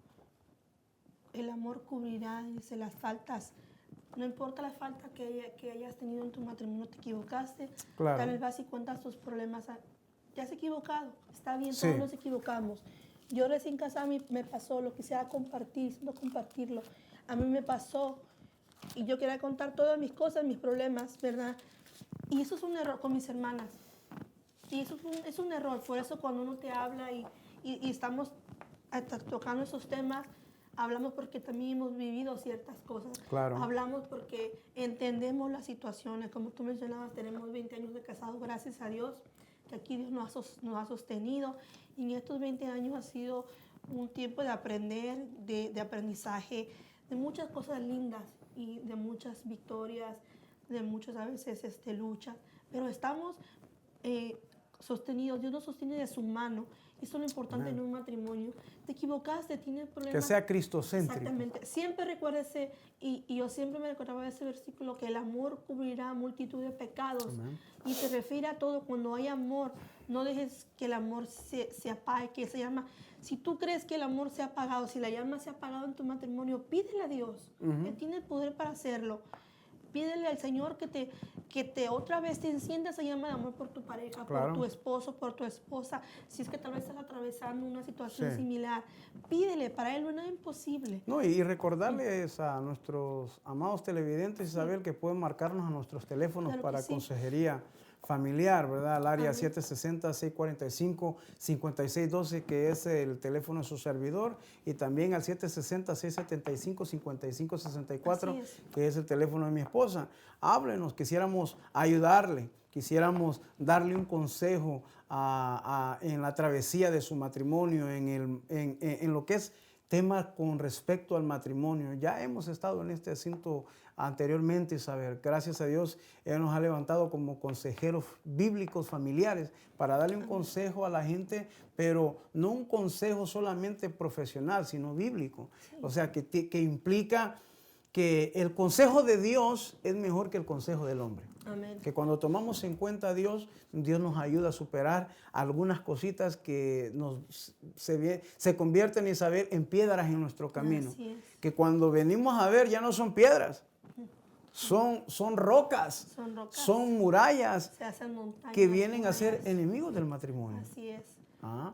El amor cubrirá, dice, las faltas. No importa la falta que hayas tenido en tu matrimonio, te equivocaste. Claro. Tal vez vas y cuentas tus problemas. Ya has equivocado, está bien, Sí. todos nos equivocamos. Yo recién casada me pasó, lo quisiera compartir, no compartirlo. A mí me pasó y yo quería contar todas mis cosas, mis problemas, ¿verdad? Y eso es un error con mis hermanas. Y eso es un error, por eso cuando uno te habla y estamos tocando esos temas, hablamos porque también hemos vivido ciertas cosas. Claro. Hablamos porque entendemos las situaciones. Como tú mencionabas, tenemos 20 años de casados, gracias a Dios, que aquí Dios nos ha sostenido. Y en estos 20 años ha sido un tiempo de aprender, de aprendizaje, de muchas cosas lindas y de muchas victorias, de muchas a veces luchas. Pero estamos sostenidos, Dios nos sostiene de su mano. Eso es lo importante en un matrimonio. Te equivocaste, tienes problemas. Que sea cristocéntrico. Exactamente. Siempre recuérdese, y yo siempre me recordaba de ese versículo, que el amor cubrirá multitud de pecados. Amén. Y se refiere a todo. Cuando hay amor, no dejes que el amor se apague, que se llama. Si tú crees que el amor se ha apagado, si la llama se ha apagado en tu matrimonio, pídele a Dios. Él tiene el poder para hacerlo. Pídele al Señor que te otra vez te encienda esa llama de amor por tu pareja, Claro. por tu esposo, por tu esposa. Si es que tal vez estás atravesando una situación Sí. similar, pídele, para Él no es imposible. No, y recordarles a nuestros amados televidentes, Isabel, que pueden marcarnos a nuestros teléfonos Claro que para sí. consejería familiar, ¿verdad? Al área Amén. 760-645-5612, que es el teléfono de su servidor, y también al 760-675-5564, Así es. que es el teléfono de mi esposa. Háblenos, quisiéramos ayudarle, quisiéramos darle un consejo en la travesía de su matrimonio, en lo que es temas con respecto al matrimonio. Ya hemos estado en este asunto anteriormente, Isabel. Gracias a Dios, Él nos ha levantado como consejeros bíblicos familiares para darle un consejo a la gente, pero no un consejo solamente profesional, sino bíblico. Sí. O sea, que implica que el consejo de Dios es mejor que el consejo del hombre. Amén. Que cuando tomamos en cuenta a Dios, Dios nos ayuda a superar algunas cositas que se convierten, Isabel, en piedras en nuestro camino. Así es. Que cuando venimos a ver ya no son piedras, son rocas, son murallas Se hacen montañas, que vienen a ser murallas. enemigos del matrimonio. Así es. Ah.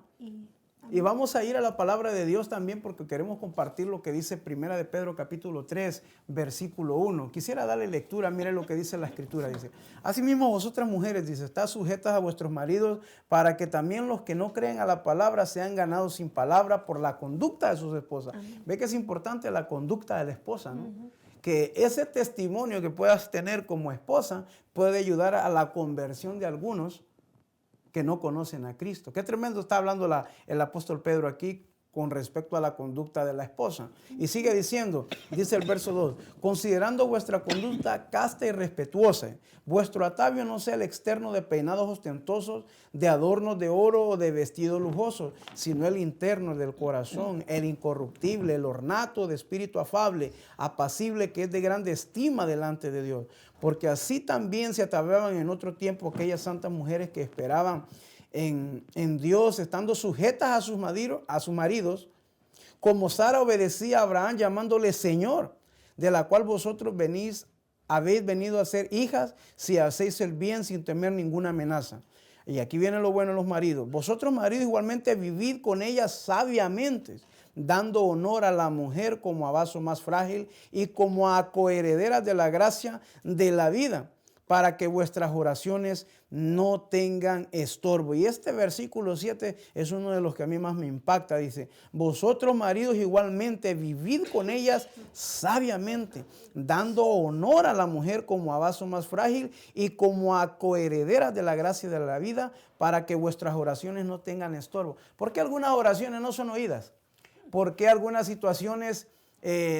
Y vamos a ir a la palabra de Dios también porque queremos compartir lo que dice Primera de Pedro capítulo 3, versículo 1. Quisiera darle lectura, mire lo que dice la Escritura. Dice, asimismo vosotras mujeres, dice, estad sujetas a vuestros maridos para que también los que no creen a la palabra sean ganados sin palabra por la conducta de sus esposas. Amén. Ve que es importante la conducta de la esposa, ¿no? Que ese testimonio que puedas tener como esposa puede ayudar a la conversión de algunos que no conocen a Cristo. Qué tremendo está hablando el apóstol Pedro aquí con respecto a la conducta de la esposa. Y sigue diciendo, dice el verso 2, considerando vuestra conducta casta y respetuosa, vuestro atavio no sea el externo de peinados ostentosos, de adornos de oro o de vestidos lujosos, sino el interno del corazón, el incorruptible, el ornato de espíritu afable, apacible, que es de grande estima delante de Dios. Porque así también se ataviaban en otro tiempo aquellas santas mujeres que esperaban en Dios, estando sujetas a sus maridos, como Sara obedecía a Abraham llamándole Señor, de la cual vosotros habéis venido a ser hijas si hacéis el bien sin temer ninguna amenaza. Y aquí viene lo bueno de los maridos. Vosotros, maridos, igualmente vivid con ellas sabiamente, dando honor a la mujer como a vaso más frágil y como a coherederas de la gracia de la vida, para que vuestras oraciones no tengan estorbo. Y este versículo 7 es uno de los que a mí más me impacta. Dice, vosotros maridos igualmente vivid con ellas sabiamente, dando honor a la mujer como a vaso más frágil y como a coherederas de la gracia de la vida, para que vuestras oraciones no tengan estorbo. ¿Por qué algunas oraciones no son oídas? ¿Por qué algunas situaciones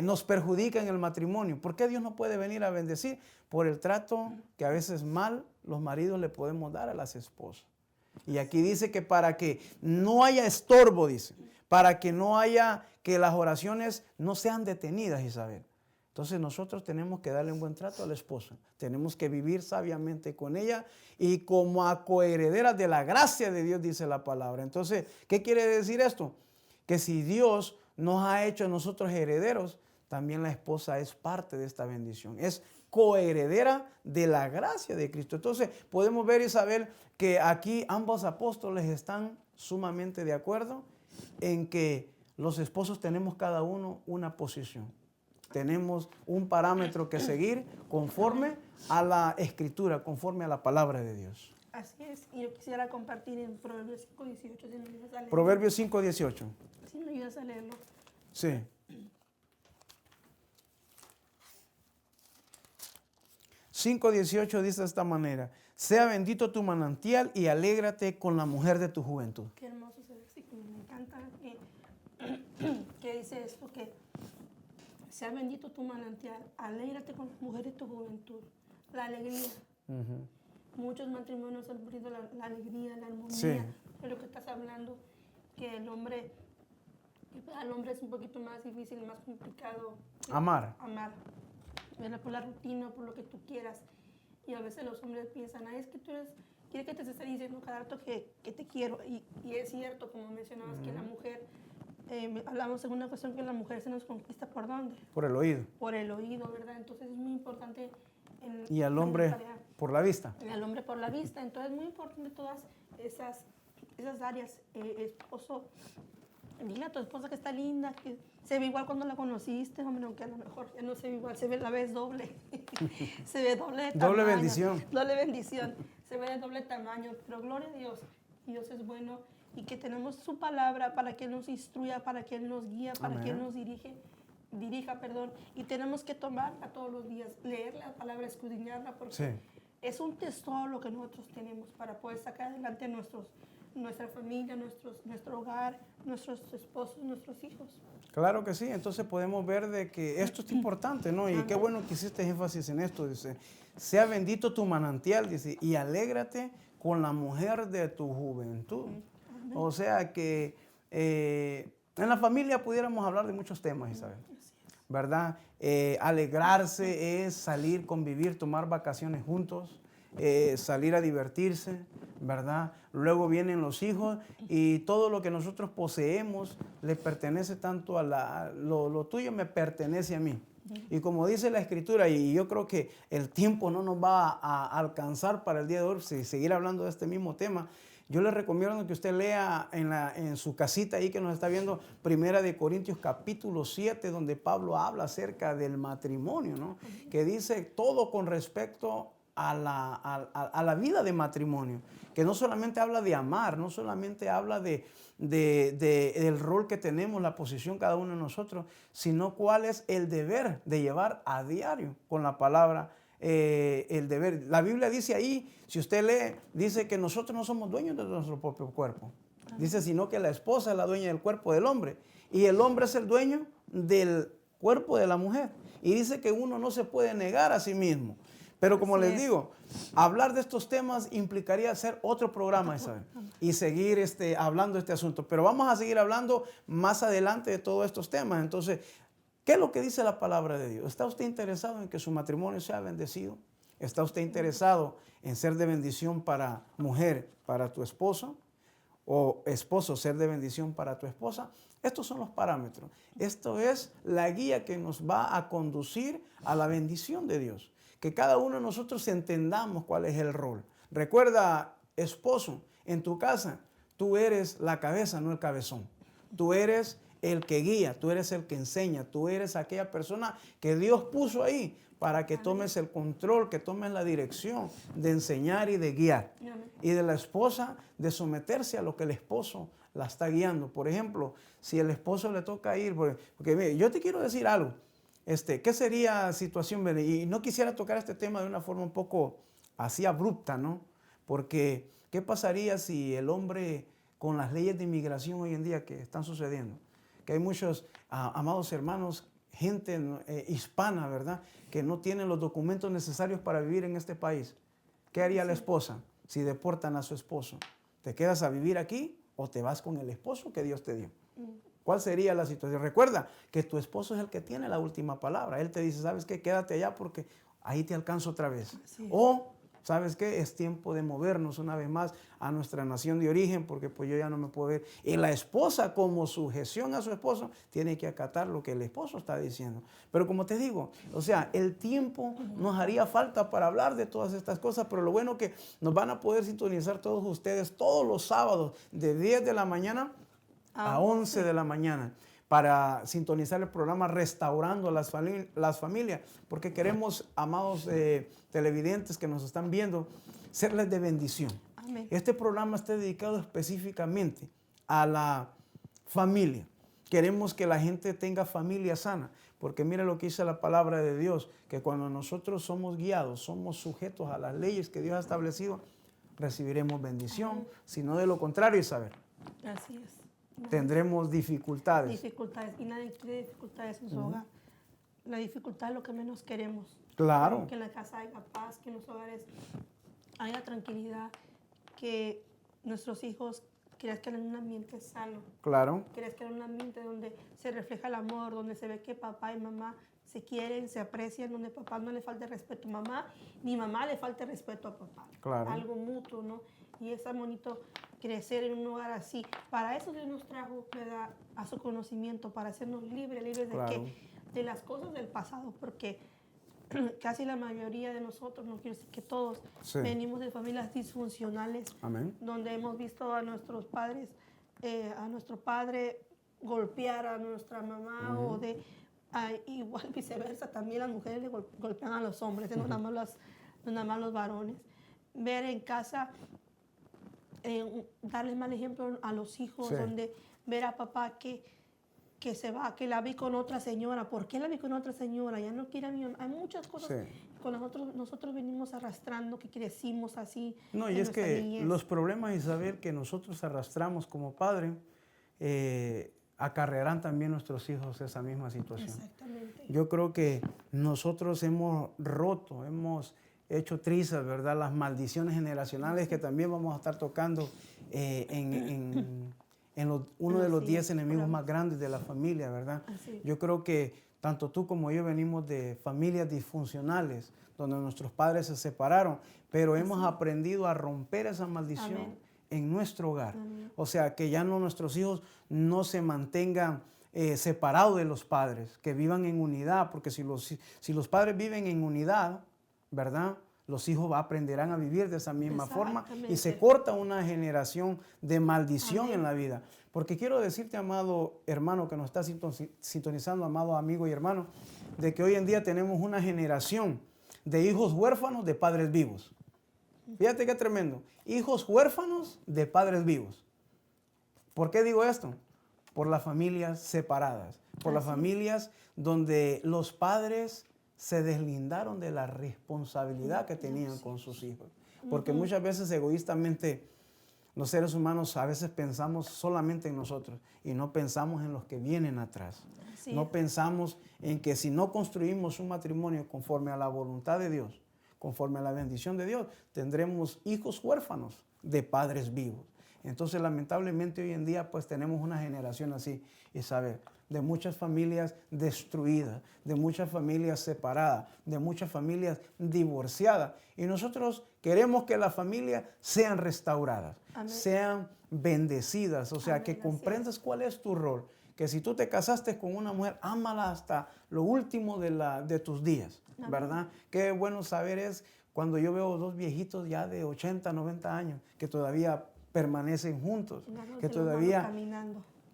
nos perjudican el matrimonio? ¿Por qué Dios no puede venir a bendecir? Por el trato que a veces mal los maridos le podemos dar a las esposas. Y aquí dice que para que no haya estorbo, dice, para que no haya, que las oraciones no sean detenidas, Isabel. Entonces nosotros tenemos que darle un buen trato a la esposa. Tenemos que vivir sabiamente con ella y como a coherederas de la gracia de Dios, dice la palabra. Entonces, ¿qué quiere decir esto? Que si Dios nos ha hecho a nosotros herederos, también la esposa es parte de esta bendición. Es coheredera de la gracia de Cristo. Entonces podemos ver, Isabel, que aquí ambos apóstoles están sumamente de acuerdo en que los esposos tenemos cada uno una posición. Tenemos un parámetro que seguir conforme a la Escritura, conforme a la palabra de Dios. Así es. Y yo quisiera compartir en Proverbios 5:18, si me ayudas a leerlo. Proverbios 5:18. Si me ayudas a leerlo. Sí. 5:18 dice de esta manera, sea bendito tu manantial y alégrate con la mujer de tu juventud. Qué hermoso ese versículo, me encanta que dice esto, que sea bendito tu manantial, alégrate con la mujer de tu juventud, la alegría. Muchos matrimonios han perdido la alegría, la armonía, Sí. de lo que estás hablando, que al hombre es un poquito más difícil, más complicado Amar. ¿verdad? Por la rutina, por lo que tú quieras. Y a veces los hombres piensan, es que tú quiere que te esté diciendo cada rato que te quiero. Y es cierto, como mencionabas, que la mujer, hablamos en una ocasión que la mujer se nos conquista ¿por dónde? Por el oído. Por el oído, ¿verdad? Entonces es muy importante. Y al hombre por la vista. Y al hombre por la vista. Entonces es muy importante todas esas áreas. Esposo, dile a tu esposa que está linda, que se ve igual cuando la conociste, hombre, aunque a lo mejor ya no se ve igual, se ve la vez doble. Se ve doble de tamaño. Doble bendición. Doble bendición. Se ve de doble tamaño, pero gloria a Dios. Dios es bueno y que tenemos su palabra para que Él nos instruya, para que Él nos guíe, para Amén. que Él nos dirija, y tenemos que tomarla todos los días, leer la palabra, escudriñarla, porque Sí. es un tesoro lo que nosotros tenemos para poder sacar adelante nuestra familia, nuestro hogar, nuestros esposos, nuestros hijos. Claro que sí, entonces podemos ver de que esto es importante, ¿no? Y qué bueno que hiciste énfasis en esto, dice, sea bendito tu manantial, dice, y alégrate con la mujer de tu juventud. Amén. O sea que en la familia pudiéramos hablar de muchos temas, Isabel, ¿verdad? Alegrarse es salir, convivir, tomar vacaciones juntos, salir a divertirse, ¿verdad? Luego vienen los hijos y todo lo que nosotros poseemos le pertenece tanto a lo tuyo me pertenece a mí. Y como dice la Escritura, y yo creo que el tiempo no nos va a alcanzar para el día de hoy, si seguir hablando de este mismo tema, yo le recomiendo que usted lea en su casita ahí que nos está viendo, 1 Corintios capítulo 7, donde Pablo habla acerca del matrimonio, ¿no? Que dice todo con respecto a la vida de matrimonio, que no solamente habla de amar, no solamente habla del rol que tenemos, la posición cada uno de nosotros, sino cuál es el deber de llevar a diario con la palabra, el deber. La Biblia dice ahí, si usted lee, dice que nosotros no somos dueños de nuestro propio cuerpo. Dice, sino que la esposa es la dueña del cuerpo del hombre y el hombre es el dueño del cuerpo de la mujer. Y dice que uno no se puede negar a sí mismo. Pero como les digo, hablar de estos temas implicaría hacer otro programa, Isabel, y seguir hablando de este asunto. Pero vamos a seguir hablando más adelante de todos estos temas. Entonces, ¿qué es lo que dice la palabra de Dios? ¿Está usted interesado en que su matrimonio sea bendecido? ¿Está usted interesado en ser de bendición para mujer, para tu esposo? ¿O esposo, ser de bendición para tu esposa? Estos son los parámetros. Esto es la guía que nos va a conducir a la bendición de Dios. Que cada uno de nosotros entendamos cuál es el rol. Recuerda, esposo, en tu casa, tú eres la cabeza, no el cabezón. Tú eres el que guía, tú eres el que enseña, tú eres aquella persona que Dios puso ahí para que tomes el control, que tomes la dirección de enseñar y de guiar. Amén. Y de la esposa de someterse a lo que el esposo la está guiando. Por ejemplo, si el esposo le toca ir, porque mire, yo te quiero decir algo, ¿qué sería situación? Y no quisiera tocar este tema de una forma un poco así abrupta, ¿no? Porque, ¿qué pasaría si el hombre, con las leyes de inmigración hoy en día que están sucediendo, que hay muchos, amados hermanos, gente hispana, ¿verdad?, que no tienen los documentos necesarios para vivir en este país? ¿Qué haría la esposa si deportan a su esposo? ¿Te quedas a vivir aquí o te vas con el esposo que Dios te dio? ¿Cuál sería la situación? Recuerda que tu esposo es el que tiene la última palabra. Él te dice, ¿sabes qué? Quédate allá porque ahí te alcanzo otra vez. O, ¿sabes qué? Es tiempo de movernos una vez más a nuestra nación de origen porque pues yo ya no me puedo ver. Y la esposa, como sujeción a su esposo, tiene que acatar lo que el esposo está diciendo. Pero como te digo, o sea, el tiempo nos haría falta para hablar de todas estas cosas, pero lo bueno que nos van a poder sintonizar todos ustedes todos los sábados de 10 de la mañana a 11 de la mañana para sintonizar el programa Restaurando las Familias, porque queremos, amados televidentes que nos están viendo, serles de bendición. Amén. Este programa está dedicado específicamente a la familia. Queremos que la gente tenga familia sana, porque mira lo que dice la palabra de Dios, que cuando nosotros somos guiados, somos sujetos a las leyes que Dios ha establecido, recibiremos bendición, sino de lo contrario, Isabel. Así es. Tendremos dificultades. Dificultades. Y nadie quiere dificultades en su hogar. La dificultad es lo que menos queremos. Claro. Que en la casa haya paz, que en los hogares haya tranquilidad, que nuestros hijos crezcan en un ambiente sano. Claro. Crezcan en un ambiente donde se refleja el amor, donde se ve que papá y mamá se quieren, se aprecian, donde papá no le falta respeto a mamá, ni mamá le falta respeto a papá. Claro. Algo mutuo, ¿no? Y es tan bonito crecer en un hogar así. Para eso Dios nos trajo, ¿verdad?, a su conocimiento, para hacernos libres Claro. de las cosas del pasado, porque casi la mayoría de nosotros, no quiero decir que todos, venimos de familias disfuncionales. Amén. Donde hemos visto a nuestros padres, a nuestro padre golpear a nuestra mamá o igual viceversa, también las mujeres le golpean a los hombres, no nada más los varones. Ver en casa, darles mal ejemplo a los hijos, donde ver a papá que se va, que la vi con otra señora. ¿Por qué la vi con otra señora? Ya no quiere a mi mamá. Hay muchas cosas con nosotros venimos arrastrando, que crecimos así. No, y es que niñez. Los problemas, Isabel, que nosotros arrastramos como padre, acarrearán también nuestros hijos esa misma situación. Exactamente. Yo creo que nosotros hemos roto, hemos hecho trizas, ¿verdad?, las maldiciones generacionales que también vamos a estar tocando uno de los 10 enemigos más grandes de la familia, ¿verdad? Yo creo que tanto tú como yo venimos de familias disfuncionales, donde nuestros padres se separaron, pero hemos aprendido a romper esa maldición en nuestro hogar. O sea, que ya nuestros hijos no se mantengan separados de los padres, que vivan en unidad, porque si los padres viven en unidad, ¿verdad?, los hijos aprenderán a vivir de esa misma forma y se corta una generación de maldición en la vida. Porque quiero decirte, amado hermano que nos está sintonizando, amado amigo y hermano, de que hoy en día tenemos una generación de hijos huérfanos de padres vivos. Fíjate qué tremendo. Hijos huérfanos de padres vivos. ¿Por qué digo esto? Por las familias separadas, por las familias donde los padres se deslindaron de la responsabilidad que tenían con sus hijos. Porque muchas veces egoístamente los seres humanos a veces pensamos solamente en nosotros y no pensamos en los que vienen atrás. No pensamos en que si no construimos un matrimonio conforme a la voluntad de Dios, conforme a la bendición de Dios, tendremos hijos huérfanos de padres vivos. Entonces, lamentablemente hoy en día pues tenemos una generación así, Isabel, de muchas familias destruidas, de muchas familias separadas, de muchas familias divorciadas. Y nosotros queremos que las familias sean restauradas, sean bendecidas, o sea, que comprendas cuál es tu rol. Que si tú te casaste con una mujer, ámala hasta lo último de tus días, ¿verdad? Qué bueno saber es cuando yo veo dos viejitos ya de 80, 90 años que todavía permanecen juntos, que todavía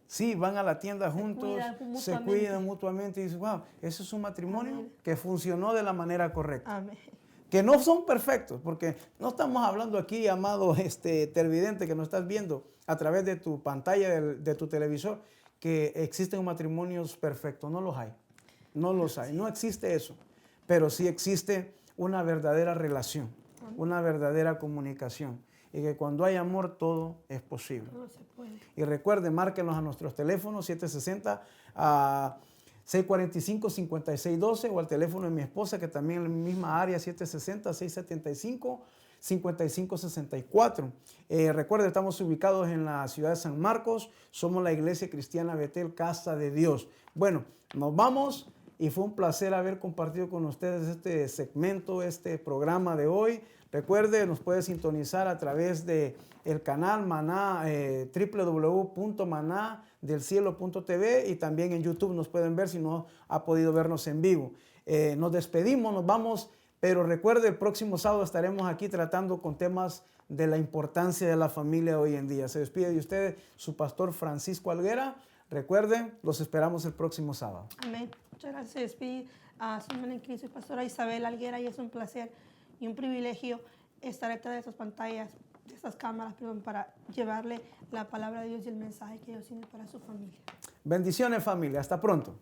Sí, van a la tienda juntos, se mutuamente. cuidan mutuamente y dicen, wow, ese es un matrimonio Amén. que funcionó de la manera correcta. Amén. Que no son perfectos, porque no estamos hablando aquí, amado televidente que nos estás viendo a través de tu pantalla, de tu televisor, que existen matrimonios perfectos. No los hay, no los hay, no existe eso. Pero sí existe una verdadera relación, una verdadera comunicación. Y que cuando hay amor todo es posible. No se puede. Y recuerden, márquenos a nuestros teléfonos 760 a 645-5612 o al teléfono de mi esposa, que también en la misma área, 760-675-5564. Recuerden, estamos ubicados en la ciudad de San Marcos. Somos la Iglesia Cristiana Betel, Casa de Dios. Bueno, nos vamos y fue un placer haber compartido con ustedes este segmento, este programa de hoy. Recuerde, nos puede sintonizar a través de el canal Maná, www.manadelcielo.tv, y también en YouTube nos pueden ver si no ha podido vernos en vivo. Nos despedimos, nos vamos, pero recuerde, el próximo sábado estaremos aquí tratando con temas de la importancia de la familia hoy en día. Se despide de ustedes su pastor Francisco Alguera. Recuerden, los esperamos el próximo sábado. Amén. Muchas gracias. Se despide a su hermana en Cristo y pastora Isabel Alguera, y es un placer y un privilegio estar detrás de estas pantallas, de estas cámaras, para llevarle la palabra de Dios y el mensaje que Dios tiene para su familia. Bendiciones, familia. Hasta pronto.